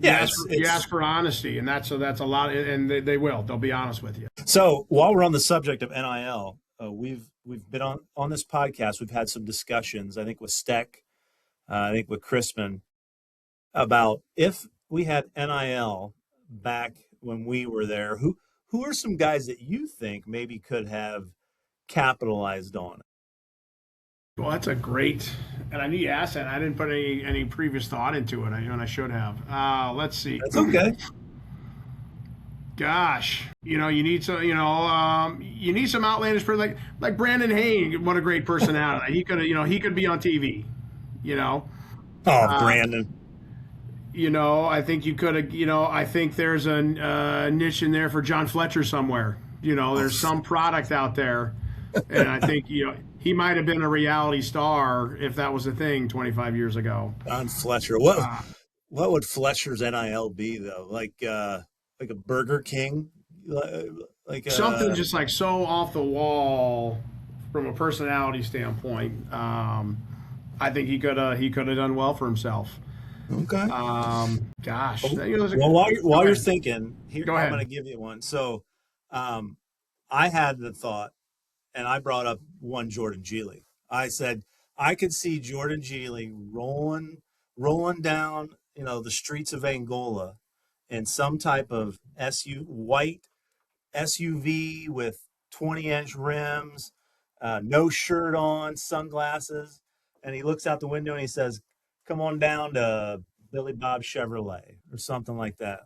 Speaker 1: Yeah.
Speaker 2: You ask for honesty, and that's a lot, and they will. They'll be honest with you.
Speaker 1: So while we're on the subject of NIL, we've been on this podcast. We've had some discussions. I think with Steck, I think with Crispin, about if we had NIL back when we were there, who are some guys that you think maybe could have capitalized on it?
Speaker 2: Well, that's a great, and I need to ask that. I didn't put any previous thought into it, and I should have. Let's see.
Speaker 1: That's okay.
Speaker 2: Gosh, you need some, you need some outlandish person like Brandon Hayne. What a great personality. He could be on TV. You know,
Speaker 1: Oh, Brandon.
Speaker 2: I think you could have. I think there's a niche in there for John Fletcher somewhere. There's some product out there, and I think he might have been a reality star if that was a thing 25 years ago.
Speaker 1: John Fletcher. What would Fletcher's NIL be though? Like a Burger King, like
Speaker 2: Something just like so off the wall from a personality standpoint. I think he could have done well for himself.
Speaker 1: Okay.
Speaker 2: Gosh.
Speaker 1: Well, while you're thinking, here
Speaker 2: Go
Speaker 1: I'm
Speaker 2: ahead.
Speaker 1: going to give you one. So, I had the thought, and I brought up one Jordan Gigli. I said I could see Jordan Gigli rolling down, the streets of Angola in some type of white SUV with 20-inch rims, no shirt on, sunglasses, and he looks out the window and he says, "Come on down to Billy Bob Chevrolet," or something like that.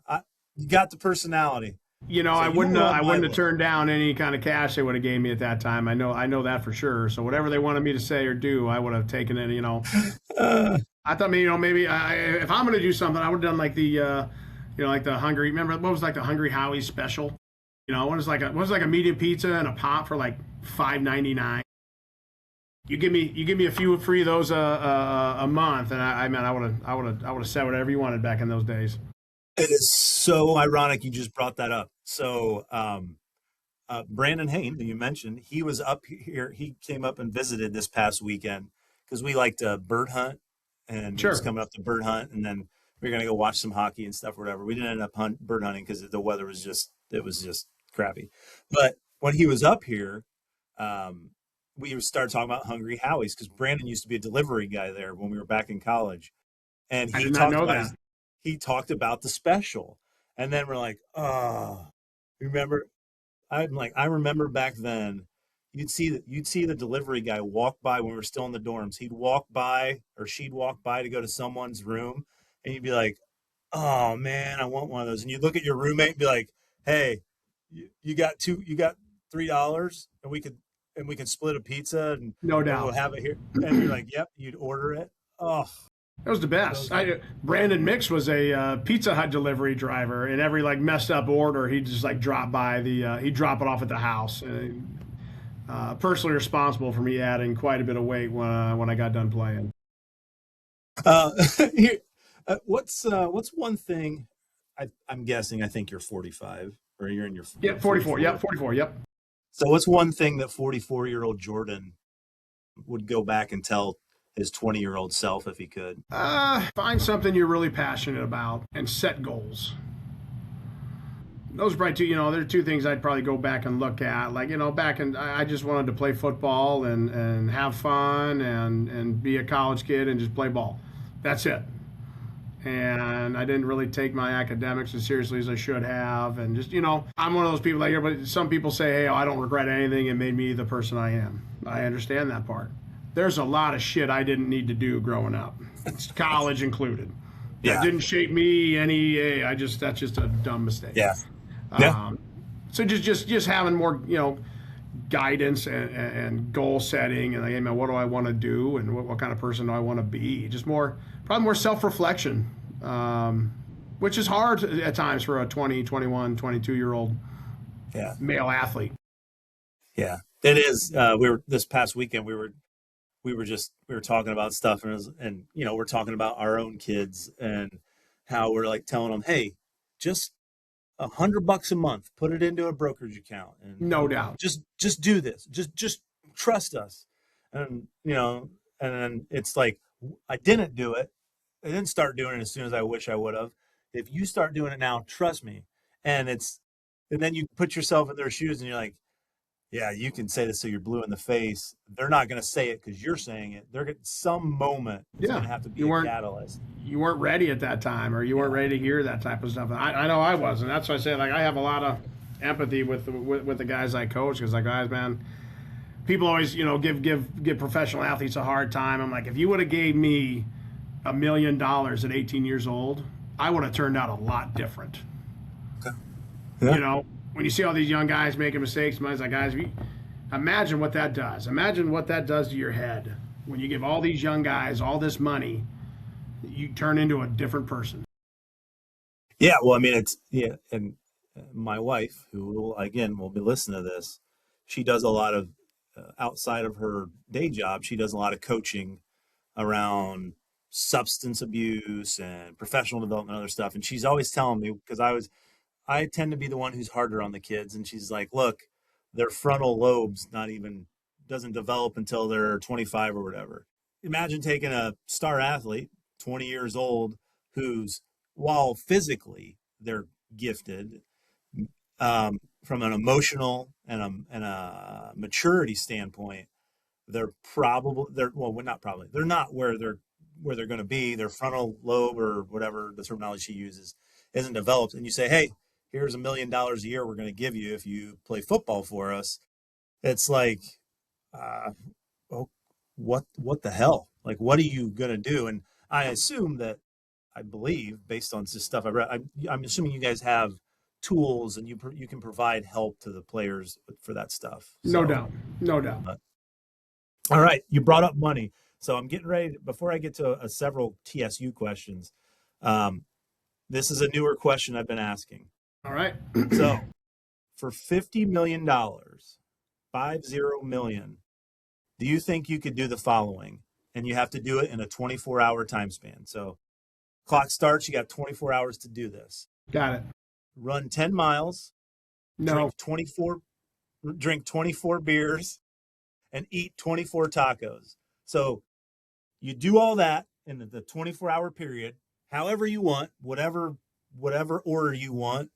Speaker 1: You got the personality. So
Speaker 2: I
Speaker 1: you
Speaker 2: wouldn't
Speaker 1: were
Speaker 2: I
Speaker 1: on my
Speaker 2: wouldn't have
Speaker 1: list.
Speaker 2: turned down any kind of cash they would have gave me at that time. I know that for sure. So whatever they wanted me to say or do, I would have taken it.
Speaker 1: Uh,
Speaker 2: I thought maybe if I'm going to do something, I would have done like the like the Hungry. Remember what was like the Hungry Howie's special? What was like a medium pizza and a pop for like $5.99. You give me a few free of those a month, and I would have said whatever you wanted back in those days.
Speaker 1: it is so ironic you just brought that up. So, Brandon Hayne, that you mentioned, he was up here. He came up and visited this past weekend because we like to bird hunt, and he was
Speaker 2: Sure.
Speaker 1: coming up to bird hunt, and then we were gonna go watch some hockey and stuff or whatever. We didn't end up bird hunting because the weather was just crappy. But when he was up here, um, we started talking about Hungry Howie's because Brandon used to be a delivery guy there when we were back in college, and
Speaker 2: I did not know that.
Speaker 1: he talked about the special, and then we're like, oh, remember? I remember back then, you'd see the delivery guy walk by when we were still in the dorms. He'd walk by or she'd walk by to go to someone's room, and you'd be like, "Oh man, I want one of those." And you'd look at your roommate and be like, "Hey, you got $3, and we can split a pizza
Speaker 2: No
Speaker 1: and we'll
Speaker 2: doubt.
Speaker 1: have it here." And you're like, "Yep," you'd order it. Oh,
Speaker 2: That was the best.
Speaker 1: those
Speaker 2: Brandon Mix was a Pizza Hut delivery driver, and every like messed up order, he'd just like drop by he'd drop it off at the house. Personally responsible for me adding quite a bit of weight when I got done playing.
Speaker 1: Uh, here, what's one thing? I'm guessing. I think you're 45, or you're in your
Speaker 2: Yep, 44.
Speaker 1: 44.
Speaker 2: Yep, 44. Yep.
Speaker 1: So what's one thing that 44-year-old Jordan would go back and tell his 20-year-old self if he could?
Speaker 2: Find something you're really passionate about and set goals. Those are probably two. There are two things I'd probably go back and look at. Like back in I just wanted to play football and have fun and be a college kid and just play ball. That's it. And I didn't really take my academics as seriously as I should have. And just I'm one of those people like everybody. Some people say, "Hey, I don't regret anything. It made me the person I am." I understand that part. There's a lot of shit I didn't need to do growing up, college included. That
Speaker 1: Yeah,
Speaker 2: didn't shape me any. That's just a dumb mistake.
Speaker 1: yeah, yeah.
Speaker 2: So just having more guidance and goal setting and like, hey man, what do I want to do and what kind of person do I want to be? Just probably more self reflection, which is hard at times for a 20, 21, 22-year old
Speaker 1: Yeah,
Speaker 2: male athlete.
Speaker 1: yeah. It is. We were this past weekend. We were talking about stuff, and we're talking about our own kids and how we're like telling them, "Hey, just $100 a month, put it into a brokerage account,
Speaker 2: No
Speaker 1: and
Speaker 2: doubt.
Speaker 1: just do this. Just trust us." And and then it's like I didn't do it. I didn't start doing it as soon as I wish I would have. If you start doing it now, trust me. And then you put yourself in their shoes, and you're like, yeah, you can say this till you're blue in the face. They're not going to say it because you're saying it. Some moment is going
Speaker 2: Yeah,
Speaker 1: to have to be
Speaker 2: you
Speaker 1: a
Speaker 2: weren't
Speaker 1: catalyst.
Speaker 2: you weren't ready at that time, or you weren't
Speaker 1: Yeah,
Speaker 2: ready to hear that type of stuff. I know I wasn't. That's why I say like I have a lot of empathy with the guys I coach because like guys, man, people always, give professional athletes a hard time. I'm like, if you would have gave me $1 million at 18 years old, I would have turned out a lot different.
Speaker 1: Okay. Yeah.
Speaker 2: You know, when you see all these young guys making mistakes, mine's like, guys, imagine what that does. Imagine what that does to your head when you give all these young guys all this money. You turn into a different person.
Speaker 1: Yeah, well, I mean, and my wife, who will be listening to this, she does a lot of outside of her day job. She does a lot of coaching around substance abuse and professional development and other stuff. And she's always telling me, because I tend to be the one who's harder on the kids. And she's like, look, their frontal lobes doesn't develop until they're 25 or whatever. Imagine taking a star athlete, 20 years old, who's, while physically they're gifted, from an emotional and a maturity standpoint, they're not where they're going to be. Their frontal lobe, or whatever the terminology she uses, isn't developed. And you say, hey, here's $1 million a year we're going to give you if you play football for us. It's like, what the hell? Like, what are you going to do? And I believe, based on just stuff I read, I'm assuming you guys have tools and you can provide help to the players for that stuff.
Speaker 2: No doubt.
Speaker 1: But, all right, you brought up money, so I'm getting ready. Before I get to several TSU questions, this is a newer question I've been asking.
Speaker 2: All right.
Speaker 1: So, for $50 million, 50 million, do you think you could do the following? And you have to do it in a 24-hour time span. So, clock starts, you got 24 hours to do this.
Speaker 2: Got it.
Speaker 1: Run 10 miles,
Speaker 2: No.
Speaker 1: drink 24 beers, and eat 24 tacos. So you do all that in the 24-hour period, however you want, whatever order you want.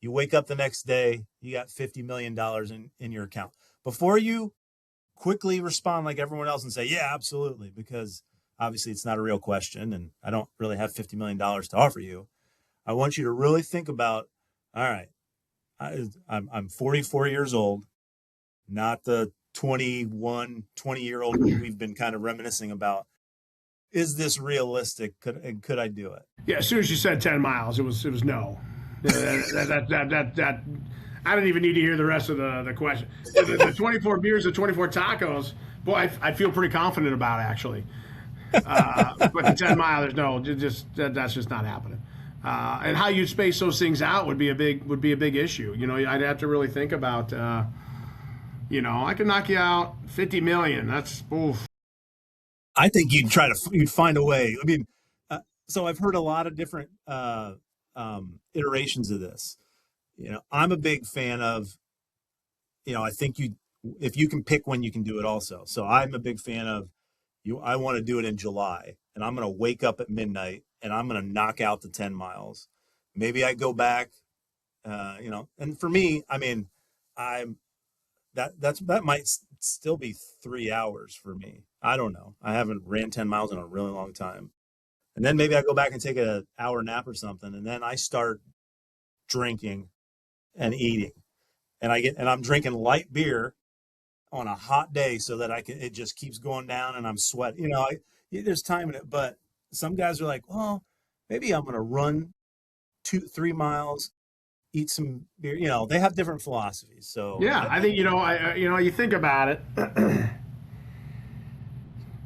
Speaker 1: You wake up the next day, you got $50 million in your account. Before you quickly respond like everyone else and say, yeah, absolutely, because obviously it's not a real question and I don't really have $50 million to offer you. I want you to really think about, all right, I'm 44 years old, not the 20-year-old we've been kind of reminiscing about. Is this realistic? Could I do it?
Speaker 2: Yeah, as soon as you said 10 miles, it was no. That I didn't even need to hear the rest of the question. The 24 beers, the 24 tacos, boy, I feel pretty confident about it, actually. But the 10 miles, no, that's just not happening. And how you space those things out would be a big issue. You know, I'd have to really think about. I can knock you out 50 million. That's oof.
Speaker 1: I think you'd find a way. I mean, so I've heard a lot of different iterations of this. You know, I'm a big fan of. I think if you can pick when you can do it also. So I'm a big fan of. I want to do it in July, and I'm going to wake up at midnight, and I'm going to knock out the 10 miles. Maybe I go back, and for me, I mean, that might still be 3 hours for me. I don't know. I haven't ran 10 miles in a really long time. And then maybe I go back and take an hour nap or something, and then I start drinking and eating, and I'm drinking light beer on a hot day so that it just keeps going down and I'm sweating. There's time in it, but some guys are like, well, maybe I'm going to run 2-3 miles, eat some beer. They have different philosophies. So
Speaker 2: yeah, I think, you think about it,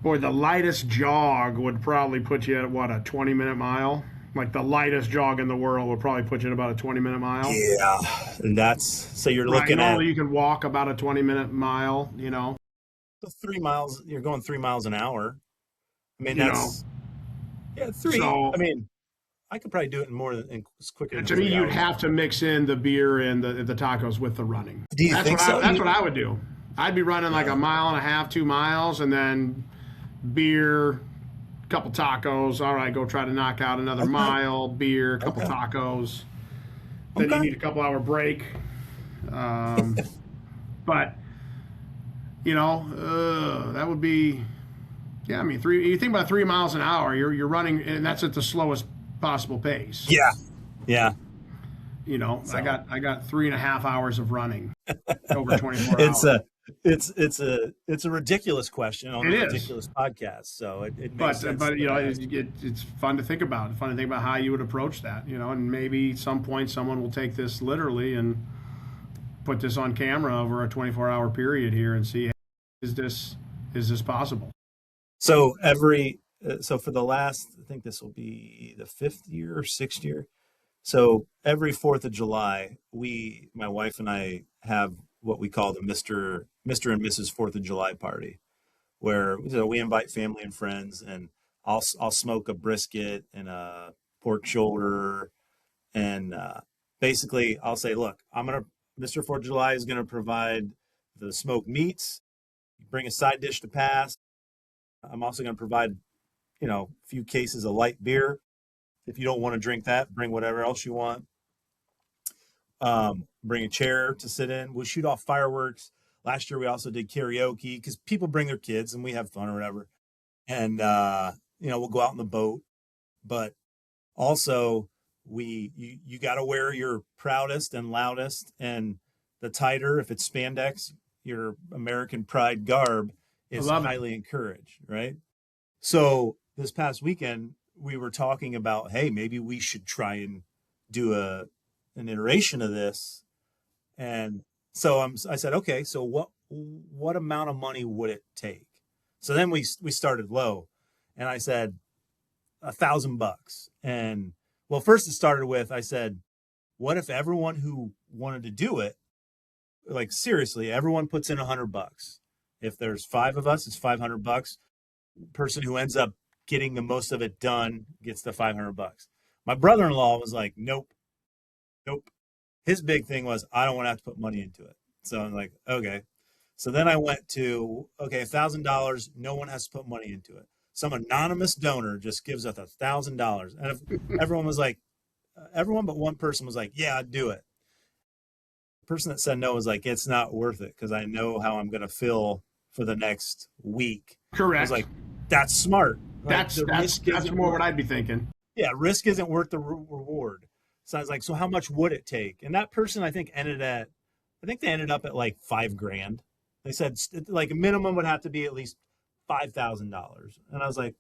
Speaker 2: boy, the lightest jog would probably put you at a 20-minute mile. Like the lightest jog in the world would probably put you in about a 20-minute mile.
Speaker 1: Yeah, and so you're looking at.
Speaker 2: Normally you can walk about a 20-minute mile.
Speaker 1: So 3 miles. You're going 3 miles an hour. I mean, three.
Speaker 2: So,
Speaker 1: I mean, I could probably do it quicker.
Speaker 2: To me, you'd have to mix in the beer and the tacos with the running.
Speaker 1: Do you think so?
Speaker 2: That's what I would do. I'd be running like a mile and a half, 2 miles, and then beer. Couple tacos. All right, go try to knock out another mile. Beer, couple tacos. Then you need a couple-hour break. But that would be. Yeah, I mean, you think about 3 miles an hour. You're running, and that's at the slowest possible pace.
Speaker 1: Yeah.
Speaker 2: So. I got 3.5 hours of running over 24 hours.
Speaker 1: it's a ridiculous question on
Speaker 2: It
Speaker 1: a
Speaker 2: is.
Speaker 1: ridiculous podcast, so it makes
Speaker 2: But
Speaker 1: sense that I asked.
Speaker 2: it's fun to think about. Fun to think about how you would approach that, and maybe some point someone will take this literally and put this on camera over a 24-hour period here and see, hey, is this possible?
Speaker 1: So so for the last, I think this will be the 5th year or 6th year. So every 4th of July, my wife and I have what we call the Mr. and Mrs. 4th of July party, where we invite family and friends, and I'll smoke a brisket and a pork shoulder, and basically I'll say, look, Mr. 4th of July is gonna provide the smoked meats. Bring a side dish to pass. I'm also gonna provide a few cases of light beer. If you don't want to drink that, bring whatever else you want. Bring a chair to sit in. We'll shoot off fireworks. Last year we also did karaoke because people bring their kids and we have fun or whatever. And we'll go out on the boat. But also you got to wear your proudest and loudest, and the tighter, if it's spandex, your American pride garb is highly encouraged, right? So this past weekend we were talking about, hey, maybe we should try and do an iteration of this. And so I said, okay, so what amount of money would it take? So then we started low, and I said $1,000. And well, first it started with, I said, what if everyone who wanted to do it, like seriously, everyone puts in $100? If there's 5 of us, it's $500. Person who ends up getting the most of it done gets the $500. My brother-in-law was like, nope. His big thing was, I don't want to have to put money into it. So I'm like, okay. So then I went to, okay, $1,000. No one has to put money into it. Some anonymous donor just gives us $1,000. And if everyone was like, everyone but one person was like, yeah, I'd do it. The person that said no was like, it's not worth it because I know how I'm going to feel for the next week.
Speaker 2: Correct.
Speaker 1: I was like, that's smart.
Speaker 2: That's more what I'd be thinking.
Speaker 1: Yeah, risk isn't worth the reward. So I was like, so how much would it take? And that person, I think they ended up at like $5,000. They said like a minimum would have to be at least $5,000. And I was like,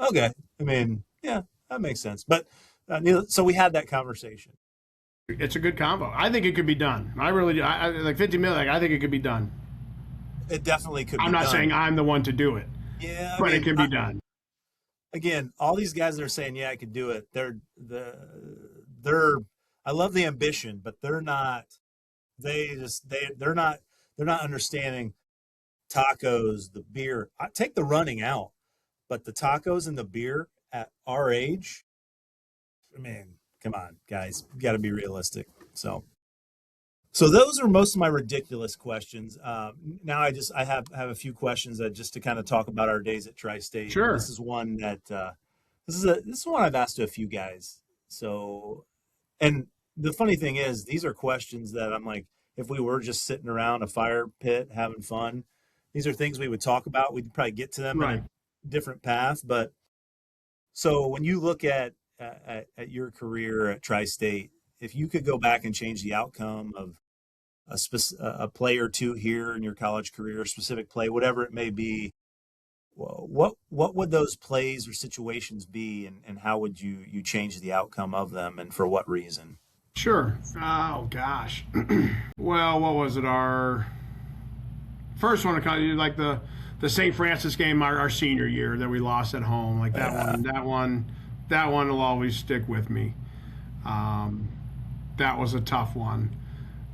Speaker 1: okay. I mean, yeah, that makes sense. But so we had that conversation.
Speaker 2: It's a good combo. I think it could be done. I really do. I like 50 million. I think it could be done.
Speaker 1: It definitely could be
Speaker 2: done. I'm not saying I'm the one to do it.
Speaker 1: Yeah,
Speaker 2: but it can be done.
Speaker 1: Again, all these guys that are saying, yeah, I could do it. They're I love the ambition, but they're not understanding tacos, the beer. I take the running out, but the tacos and the beer at our age, I mean, come on, guys, you got to be realistic. So those are most of my ridiculous questions. Now I have a few questions that just to kind of talk about our days at Tri-State.
Speaker 2: Sure.
Speaker 1: This is one that this is one I've asked to a few guys. So, and the funny thing is, these are questions that I'm like, if we were just sitting around a fire pit having fun, these are things we would talk about. We'd probably get to them in a different path. But so when you look at your career at Tri-State, if you could go back and change the outcome of a play or two here in your college career, a specific play, whatever it may be, what would those plays or situations be, and how would you change the outcome of them, and for what reason?
Speaker 2: Sure. Oh gosh. Well, what was it? Our first one, like the St. Francis game, our senior year that we lost at home, like that one will always stick with me. That was a tough one.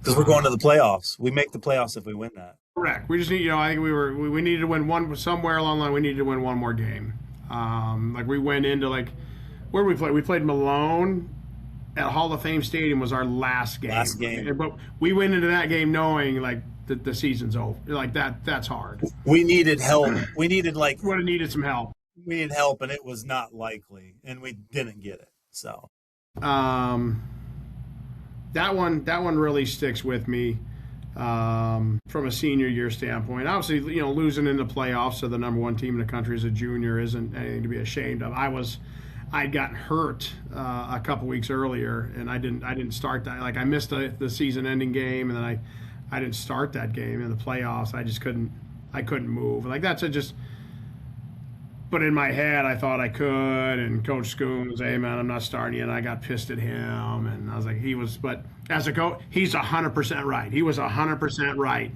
Speaker 1: Because we're going to the playoffs. We make the playoffs if we win that.
Speaker 2: Correct. We just need, I think we needed to win one somewhere along the line. We needed to win one more game. Like we went into where did we play? We played Malone at Hall of Fame Stadium was our last game. But we went into that game knowing the season's over. Like that's hard.
Speaker 1: We needed help. We needed
Speaker 2: would have needed some help.
Speaker 1: We needed help, and it was not likely, and we didn't get it. So.
Speaker 2: That one really sticks with me from a senior year standpoint. Obviously, losing in the playoffs to the number one team in the country as a junior isn't anything to be ashamed of. I'd gotten hurt a couple weeks earlier, and I didn't start that. Like I missed the season-ending game, and then I didn't start that game in the playoffs. I couldn't move. Like that's just. But in my head, I thought I could, and Coach Schoon was, "Hey man, I'm not starting you." And I got pissed at him, and I was like, but as a coach, he's 100% right. He was 100% right.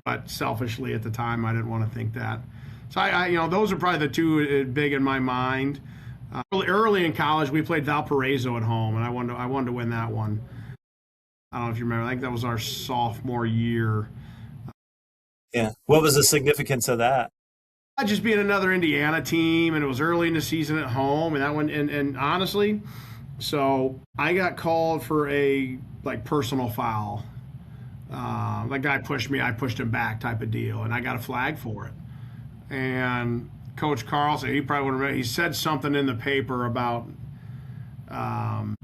Speaker 2: But selfishly at the time, I didn't want to think that. So those are probably the two big in my mind. Early in college, we played Valparaiso at home, and I wanted to win that one. I don't know if you remember. I think that was our sophomore year.
Speaker 1: Yeah. What was the significance of that?
Speaker 2: Just being another Indiana team, and it was early in the season at home, and that one, and honestly, so I got called for a personal foul. That guy pushed me, I pushed him back, type of deal, and I got a flag for it. And Coach Carlson, he probably would have. He said something in the paper about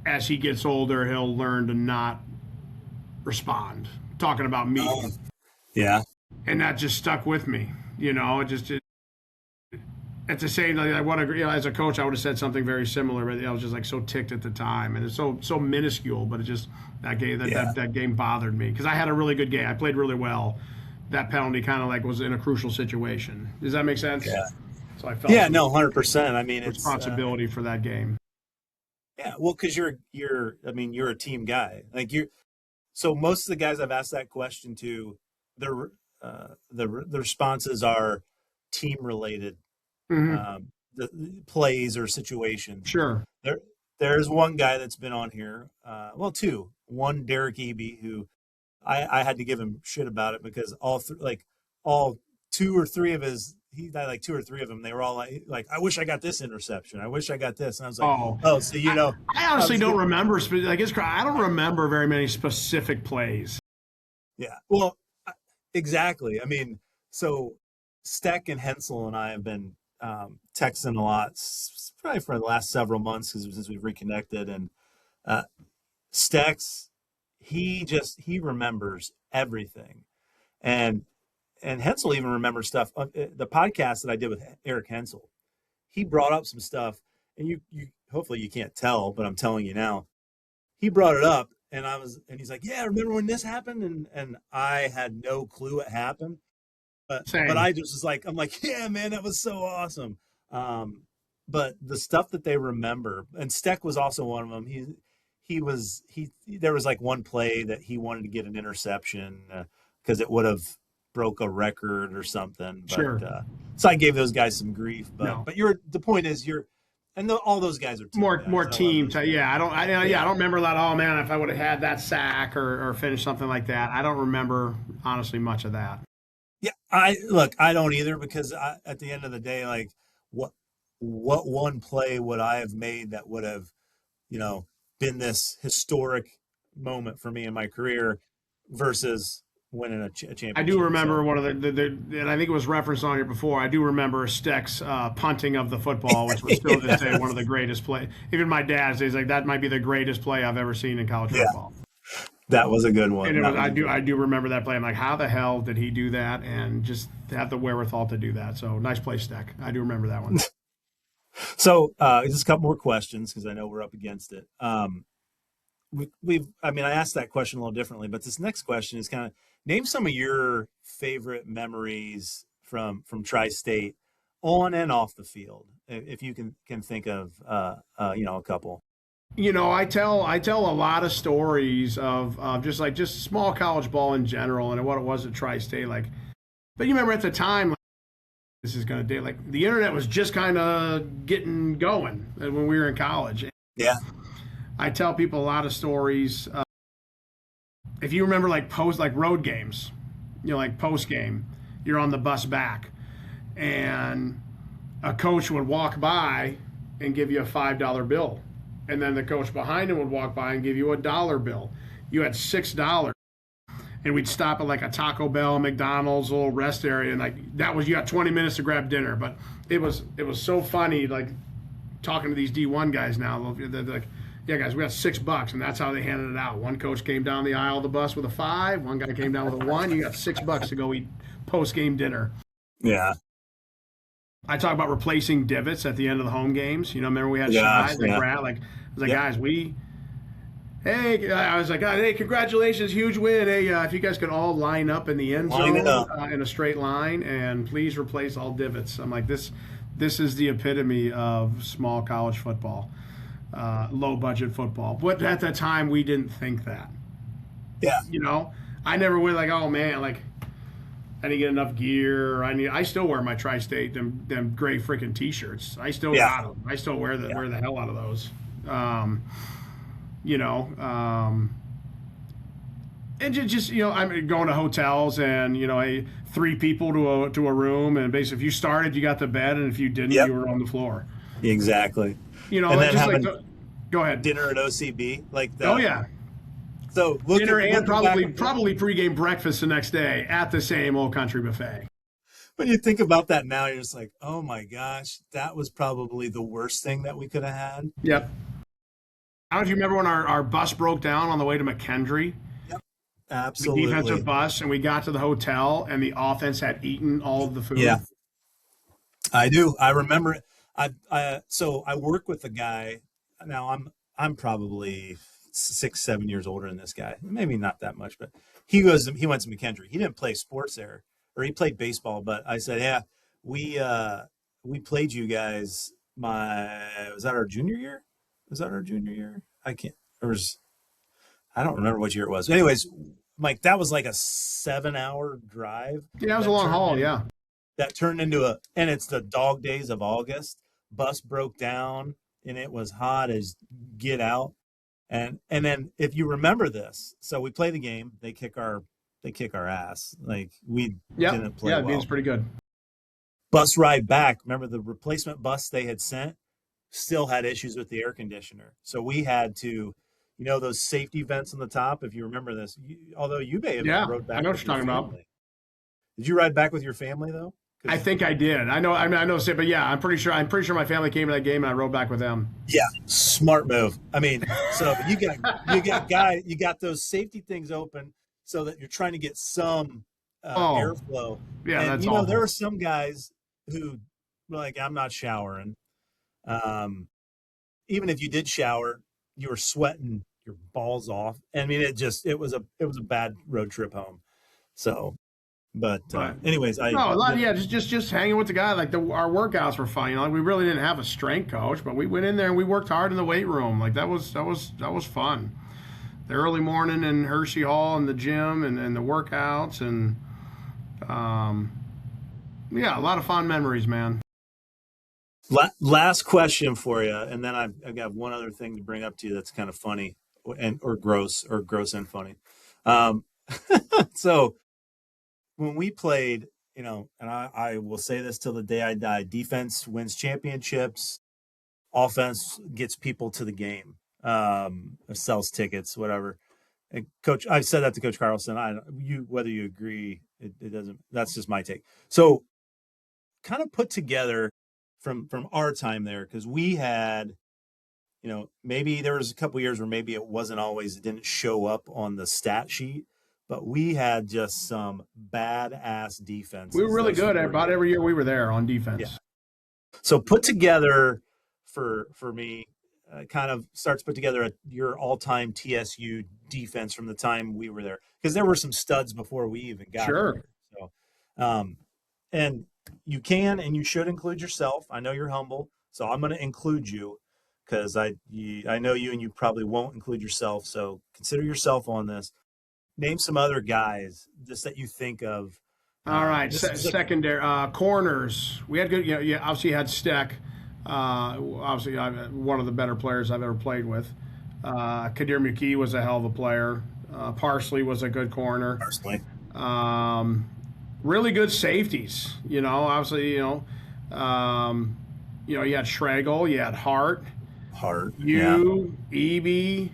Speaker 2: as he gets older, he'll learn to not respond. Talking about me.
Speaker 1: Yeah.
Speaker 2: And that just stuck with me. At the same time, as a coach, I would have said something very similar, but I was just so ticked at the time, and it's so minuscule, but it just that game bothered me because I had a really good game. I played really well. That penalty kind of was in a crucial situation. Does that make sense?
Speaker 1: Yeah.
Speaker 2: So I felt
Speaker 1: 100%. I mean,
Speaker 2: responsibility for that game.
Speaker 1: Yeah, well, because you're a team guy. So most of the guys I've asked that question to, the responses are team related.
Speaker 2: Mm-hmm.
Speaker 1: The plays or situations.
Speaker 2: Sure.
Speaker 1: There's one guy that's been on here. Two. One, Derek Eby, who I had to give him shit about it because all two or three of his, he had two or three of them. They were all like, I wish I got this interception. I wish I got this. And I was like, so
Speaker 2: I honestly don't remember. I don't remember very many specific plays.
Speaker 1: Yeah. Well, exactly. I mean, so Steck and Hensel and I have been texting a lot, probably for the last several months since we've reconnected. And Steck's, he remembers everything, and Hensel even remembers stuff. The podcast that I did with Eric Hensel, he brought up some stuff, and you hopefully you can't tell, but I'm telling you now. He brought it up, and he's like, "Yeah, remember when this happened?" And I had no clue it happened. But I just was like, I'm like, yeah, man, that was so awesome. But the stuff that they remember, and Steck was also one of them. There was one play that he wanted to get an interception because it would have broke a record or something. But,
Speaker 2: sure.
Speaker 1: So I gave those guys some grief. But the point is all those guys are
Speaker 2: more team. I don't remember that. Oh man, if I would have had that sack or finished something like that, I don't remember honestly much of that.
Speaker 1: Yeah, I don't either because at the end of the day, what one play would I have made that would have, been this historic moment for me in my career versus winning a championship.
Speaker 2: I do remember one of the and I think it was referenced on here before. I do remember Steck's punting of the football, which was still to say one of the greatest play. Even my dad says that might be the greatest play I've ever seen in college football.
Speaker 1: That was a good one.
Speaker 2: And I do remember that play. I'm like, how the hell did he do that and just have the wherewithal to do that? So nice play, Steck. I do remember that one.
Speaker 1: So just a couple more questions because I know we're up against it. I asked that question a little differently, but this next question is kind of name some of your favorite memories from Tri-State on and off the field, if you can think of a couple.
Speaker 2: I tell a lot of stories of just small college ball in general and what it was at Tri-State. But you remember at the time, this is going to date, the internet was just kind of getting going when we were in college.
Speaker 1: Yeah.
Speaker 2: I tell people a lot of stories. If you remember road games, post game, you're on the bus back and a coach would walk by and give you a $5 bill. And then the coach behind him would walk by and give you a $1 bill. You had $6. And we'd stop at a Taco Bell, McDonald's, little rest area. And you got 20 minutes to grab dinner. But it was so funny, talking to these D1 guys now. They're like, yeah, guys, we got $6. And that's how they handed it out. One coach came down the aisle of the bus with a 5. One guy came down with a 1. You got $6 to go eat post-game dinner.
Speaker 1: Yeah.
Speaker 2: I talk about replacing divots at the end of the home games. Remember we had guys, guys, Hey, I was like, hey, congratulations, huge win. Hey, if you guys could all line up in the end
Speaker 1: Line it
Speaker 2: zone
Speaker 1: up.
Speaker 2: in a straight line, and please replace all divots. I'm like, this is the epitome of small college football, low budget football. But at that time, we didn't think that.
Speaker 1: Yeah.
Speaker 2: You know, I never went like, oh man, like I didn't get enough gear. I still wear my Tri-State them gray freaking T-shirts. I still
Speaker 1: Yeah.
Speaker 2: got them. I still wear
Speaker 1: Yeah.
Speaker 2: the hell out of those. You know, and just I'm going to hotels and three people to a room, and basically if you started, you got the bed, and if you didn't,
Speaker 1: Yep.
Speaker 2: you were on the floor.
Speaker 1: Exactly.
Speaker 2: And
Speaker 1: then
Speaker 2: just
Speaker 1: having
Speaker 2: go ahead.
Speaker 1: dinner at OCB, like the.
Speaker 2: Oh yeah.
Speaker 1: So
Speaker 2: Dinner and probably
Speaker 1: back,
Speaker 2: pregame breakfast the next day at the same Old Country buffet.
Speaker 1: when you think about that now, you're just like, oh my gosh, that was probably the worst thing that we could have had.
Speaker 2: Yep. I don't know if you remember when our bus broke down on the way to McKendree.
Speaker 1: Yep.
Speaker 2: The
Speaker 1: Absolutely.
Speaker 2: defensive bus, and we got to the hotel, and the offense had eaten all of the food.
Speaker 1: Yeah. I do. I remember it. So I work with a guy now. I'm probably 6-7 years older than this guy. Maybe not that much, but he went to McKendree. He didn't play sports there, or he played baseball. But I said, yeah, we played you guys. Was that our junior year? Was that our junior year? I don't remember what year it was. Anyways, Mike, that was like a 7-hour drive.
Speaker 2: Yeah, it was a long haul. Yeah.
Speaker 1: That turned into and it's the dog days of August. Bus broke down and it was hot as get out. And then if you remember this, so we play the game, they kick our ass. Like we didn't play well.
Speaker 2: Yeah, Bean's pretty good.
Speaker 1: Bus ride back, remember the replacement bus they had sent still had issues with the air conditioner. So we had to, those safety vents on the top, if you remember this, although you may have rode back.
Speaker 2: I know what you're talking about.
Speaker 1: Did you ride back with your family though?
Speaker 2: I think I did. I know, but yeah, I'm pretty sure my family came to that game and I rode back with them.
Speaker 1: Yeah, smart move. I mean, so you got those safety things open so that you're trying to get some airflow.
Speaker 2: Yeah,
Speaker 1: and,
Speaker 2: that's awful.
Speaker 1: There are some guys who were like, I'm not showering. Even if you did shower, you were sweating your balls off. I mean, it was a bad road trip home. So. But anyways,
Speaker 2: just hanging with the guy. Like our workouts were fun. Like we really didn't have a strength coach, but we went in there and we worked hard in the weight room. Like that was fun. The early morning in Hershey Hall and the gym and the workouts and a lot of fond memories, man.
Speaker 1: Last question for you, and then I've got one other thing to bring up to you that's kind of funny or gross and funny. So. When we played, and I will say this till the day I die, defense wins championships, offense gets people to the game, sells tickets, whatever. And Coach, I said that to Coach Carlson. Whether you agree, it doesn't. That's just my take. So, kind of put together from our time there, because we had, maybe there was a couple years where maybe it didn't show up on the stat sheet. But we had just some badass defense.
Speaker 2: We were really good about every year we were there on defense.
Speaker 1: Yeah. So put together for me, kind of starts put together your all-time TSU defense from the time we were there, because there were some studs before we even got there. So, and you can and you should include yourself. I know you're humble, so I'm going to include you because I know you and you probably won't include yourself. So consider yourself on this. Name some other guys just that you think of.
Speaker 2: All right, secondary corners. We had good. Obviously you had Steck. Obviously, one of the better players I've ever played with. Kadir McKee was a hell of a player. Parsley was a good corner.
Speaker 1: Parsley.
Speaker 2: Really good safeties. Obviously, you had Schragle, you had Hart, Eby.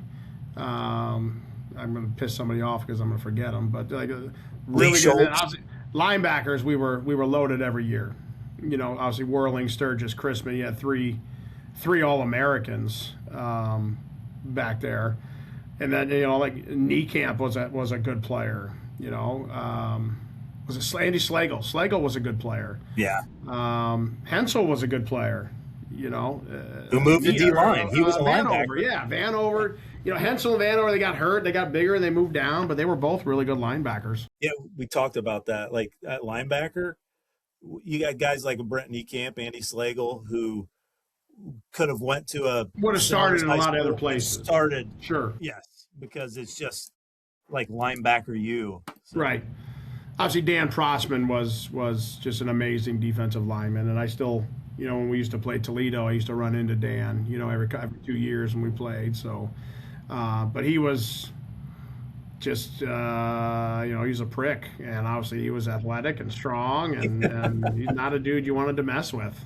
Speaker 2: I'm going to piss somebody off because I'm going to forget them, but really good. Linebackers, we were loaded every year. Obviously Whirling, Sturgis, Chrisman. You had three All-Americans back there, and then like Niekamp was a good player. Was it Andy Slagle? Slagle was a good player.
Speaker 1: Yeah.
Speaker 2: Hensel was a good player.
Speaker 1: Who moved the D line? He was a linebacker.
Speaker 2: Yeah, Vanover. Hensel and Vanover, they got hurt, they got bigger, and they moved down, but they were both really good linebackers.
Speaker 1: Yeah, we talked about that. Like at linebacker, you got guys like Brent Niekamp, Andy Slagle, who could have went to a
Speaker 2: Would have
Speaker 1: St.
Speaker 2: started
Speaker 1: Louis
Speaker 2: in a
Speaker 1: high
Speaker 2: lot of other
Speaker 1: school and
Speaker 2: places.
Speaker 1: started.
Speaker 2: Sure.
Speaker 1: Yes, because it's just like linebacker you. So.
Speaker 2: Right. Obviously, Dan Prossman was just an amazing defensive lineman, and I still, when we used to play Toledo, I used to run into Dan, every 2 years when we played. So, but he was just, he was a prick, and obviously he was athletic and strong, and he's not a dude you wanted to mess with.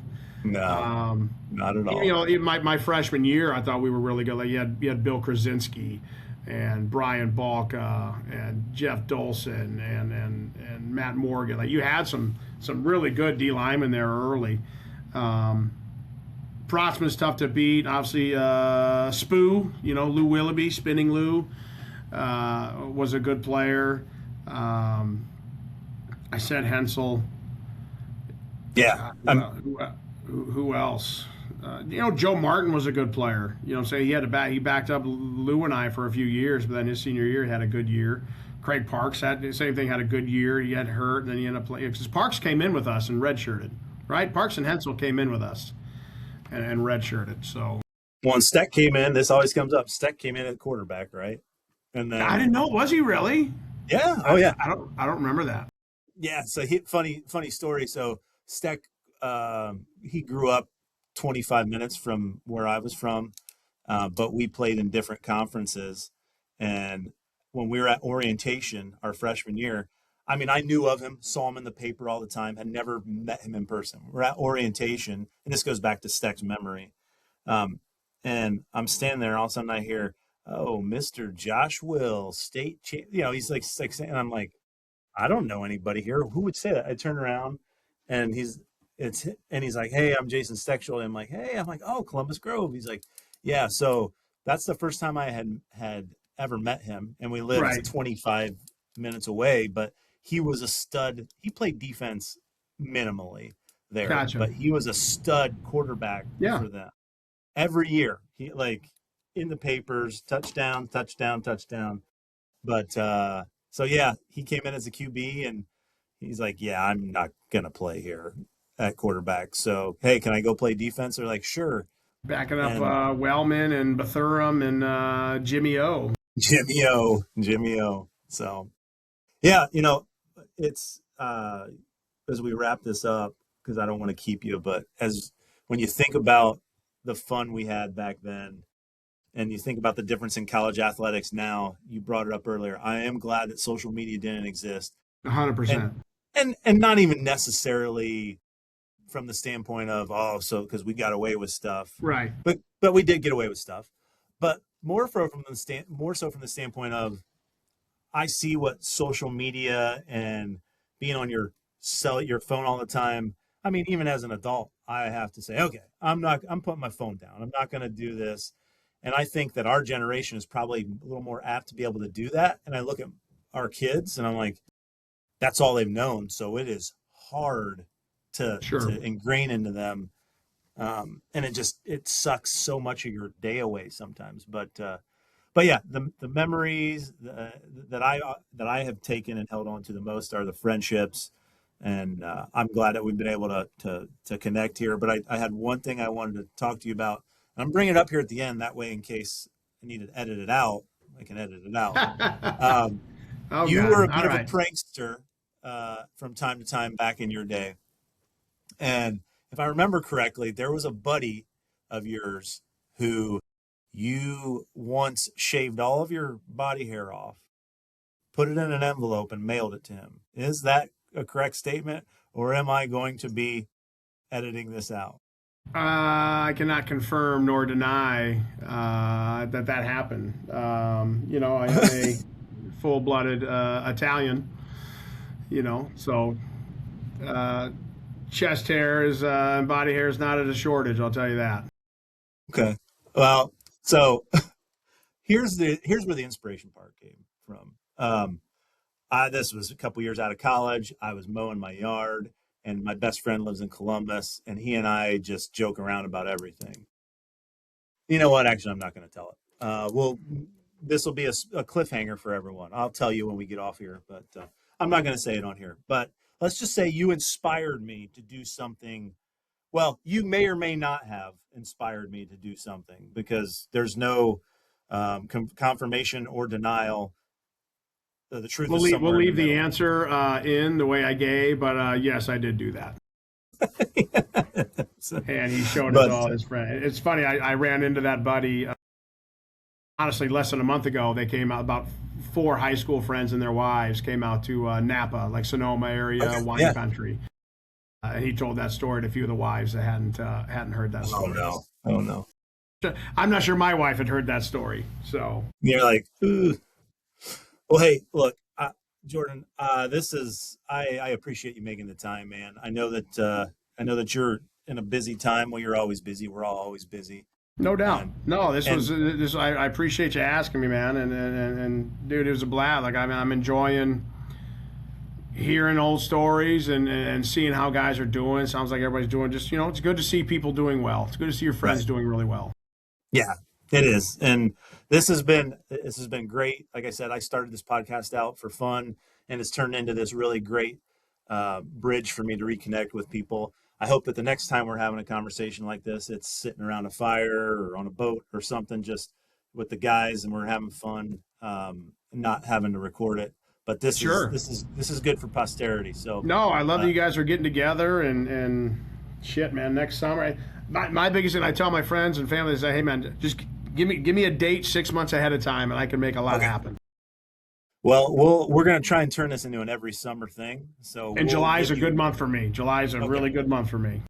Speaker 1: No, not at all.
Speaker 2: Even my freshman year, I thought we were really good. Like you had Bill Krasinski and Brian Balka and Jeff Dolson and Matt Morgan. Like you had some really good D linemen there early. Prossman's tough to beat. Obviously, Spoo, Lou Willoughby, Spinning Lou, was a good player. I said Hensel.
Speaker 1: Yeah.
Speaker 2: Who else? Joe Martin was a good player. He backed up Lou and I for a few years, but then his senior year he had a good year. Craig Parks had the same thing, had a good year. He had hurt, and then he ended up playing because Parks came in with us and redshirted, right? Parks and Hensel came in with us and redshirted. So
Speaker 1: when Steck came in, this always comes up. Steck came in at quarterback, right? And then
Speaker 2: I didn't know. Was he really?
Speaker 1: Yeah. Oh yeah.
Speaker 2: I don't remember that.
Speaker 1: Yeah. So funny story. So Steck, he grew up 25 minutes from where I was from, but we played in different conferences. And when we were at orientation our freshman year, I mean, I knew of him, saw him in the paper all the time, had never met him in person. We're at orientation, and this goes back to Steck's memory. And I'm standing there, and all of a sudden I hear, "Oh, Mr. Josh Will, state champ." He's like, and I'm like, I don't know anybody here. Who would say that? I turn around, and he's like, "Hey, I'm Jason Steckschulte." I'm like, "Hey," I'm like, "Oh, Columbus Grove." He's like, "Yeah." So that's the first time I had ever met him, and we lived
Speaker 2: Right.
Speaker 1: 25 minutes away. But he was a stud. He played defense minimally there,
Speaker 2: Gotcha.
Speaker 1: but he was a stud quarterback for them. Every year, he like in the papers, touchdown. But so yeah, he came in as a QB, and he's like, "Yeah, I'm not gonna play here at quarterback. So hey, can I go play defense?" They're like, "Sure."
Speaker 2: Backing up Wellman and Bethurum and Jimmy O.
Speaker 1: Jimmy O. So yeah, it's as we wrap this up, because I don't want to keep you, but when you think about the fun we had back then, and you think about the difference in college athletics now, you brought it up earlier. I am glad that social media didn't exist.
Speaker 2: 100%.
Speaker 1: And not even necessarily from the standpoint of, because we got away with stuff.
Speaker 2: Right.
Speaker 1: But we did get away with stuff. But more so from the standpoint of, I see what social media and being on your phone all the time. I mean, even as an adult, I have to say, okay, I'm putting my phone down. I'm not going to do this. And I think that our generation is probably a little more apt to be able to do that. And I look at our kids and I'm like, that's all they've known. So it is hard to ingrain into them. And it sucks so much of your day away sometimes. But yeah, the memories that I have taken and held on to the most are the friendships. And I'm glad that we've been able to connect here. But I had one thing I wanted to talk to you about. I'm bringing it up here at the end. That way, in case I need to edit it out, I can edit it out. You were a bit of a prankster from time to time back in your day. And if I remember correctly, there was a buddy of yours who you once shaved all of your body hair off, put it in an envelope, and mailed it to him. Is that a correct statement, or am I going to be editing this out?
Speaker 2: I cannot confirm nor deny that happened. I am a full-blooded Italian, so chest hair and body hair is not at a shortage, I'll tell you that.
Speaker 1: Okay. Well, so here's where the inspiration part came from. This was a couple years out of college. I was mowing my yard, and my best friend lives in Columbus, and he and I just joke around about everything. You know what? Actually, I'm not going to tell it. This will be a cliffhanger for everyone. I'll tell you when we get off here, but I'm not going to say it on here. But let's just say you inspired me to do something. Well, you may or may not have inspired me to do something, because there's no confirmation or denial. The truth is somewhere
Speaker 2: we'll leave
Speaker 1: in the
Speaker 2: the
Speaker 1: middle.
Speaker 2: answer in the way I gave, but yes, I did do that. And he showed it to all his friends. It's funny. I ran into that buddy. Honestly, less than a month ago. They came out, about 4 high school friends and their wives came out to Napa, like Sonoma area, wine country. And he told that story to a few of the wives that hadn't heard that story.
Speaker 1: Oh no!
Speaker 2: I'm not sure my wife had heard that story. So
Speaker 1: you're like, ooh. Well, hey, look, Jordan. This is I appreciate you making the time, man. I know that you're in a busy time. Well, you're always busy. We're all always busy.
Speaker 2: No doubt. I appreciate you asking me, man. And dude, it was a blast. Like, I'm enjoying hearing old stories and seeing how guys are doing. Sounds like everybody's doing just, it's good to see people doing well. It's good to see your friends doing really well.
Speaker 1: Yeah, it is. And this has been great. Like I said, I started this podcast out for fun, and it's turned into this really great bridge for me to reconnect with people. I hope that the next time we're having a conversation like this, it's sitting around a fire or on a boat or something, just with the guys, and we're having fun, not having to record it. But this is good for posterity. So
Speaker 2: no, I love that you guys are getting together and shit, man. Next summer, my biggest thing I tell my friends and family is, hey man, just give me a date 6 months ahead of time, and I can make a lot happen.
Speaker 1: Well, we're going to try and turn this into an every summer thing. And
Speaker 2: July is a good month for me. July is a really good month for me.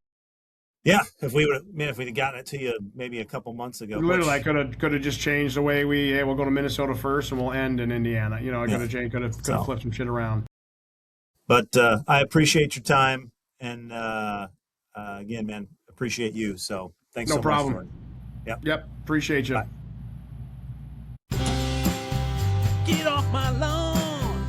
Speaker 1: Yeah, if we'd have gotten it to you maybe a couple months ago.
Speaker 2: Literally, I could have just changed the way we'll go to Minnesota first and we'll end in Indiana. I could have flipped some shit around.
Speaker 1: But I appreciate your time, and again, man, appreciate you. So thanks.
Speaker 2: No
Speaker 1: so
Speaker 2: problem.
Speaker 1: much.
Speaker 2: Yep. Appreciate you.
Speaker 1: Bye.
Speaker 3: Get off my lawn.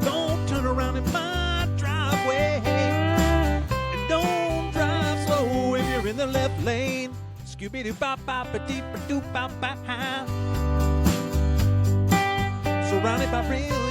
Speaker 3: Don't turn around in my driveway. And don't drive slow if you're in the left lane. Scooby-Doo-bop-bop-a-deep-a-doop-bop-bop. Surrounded by brilliant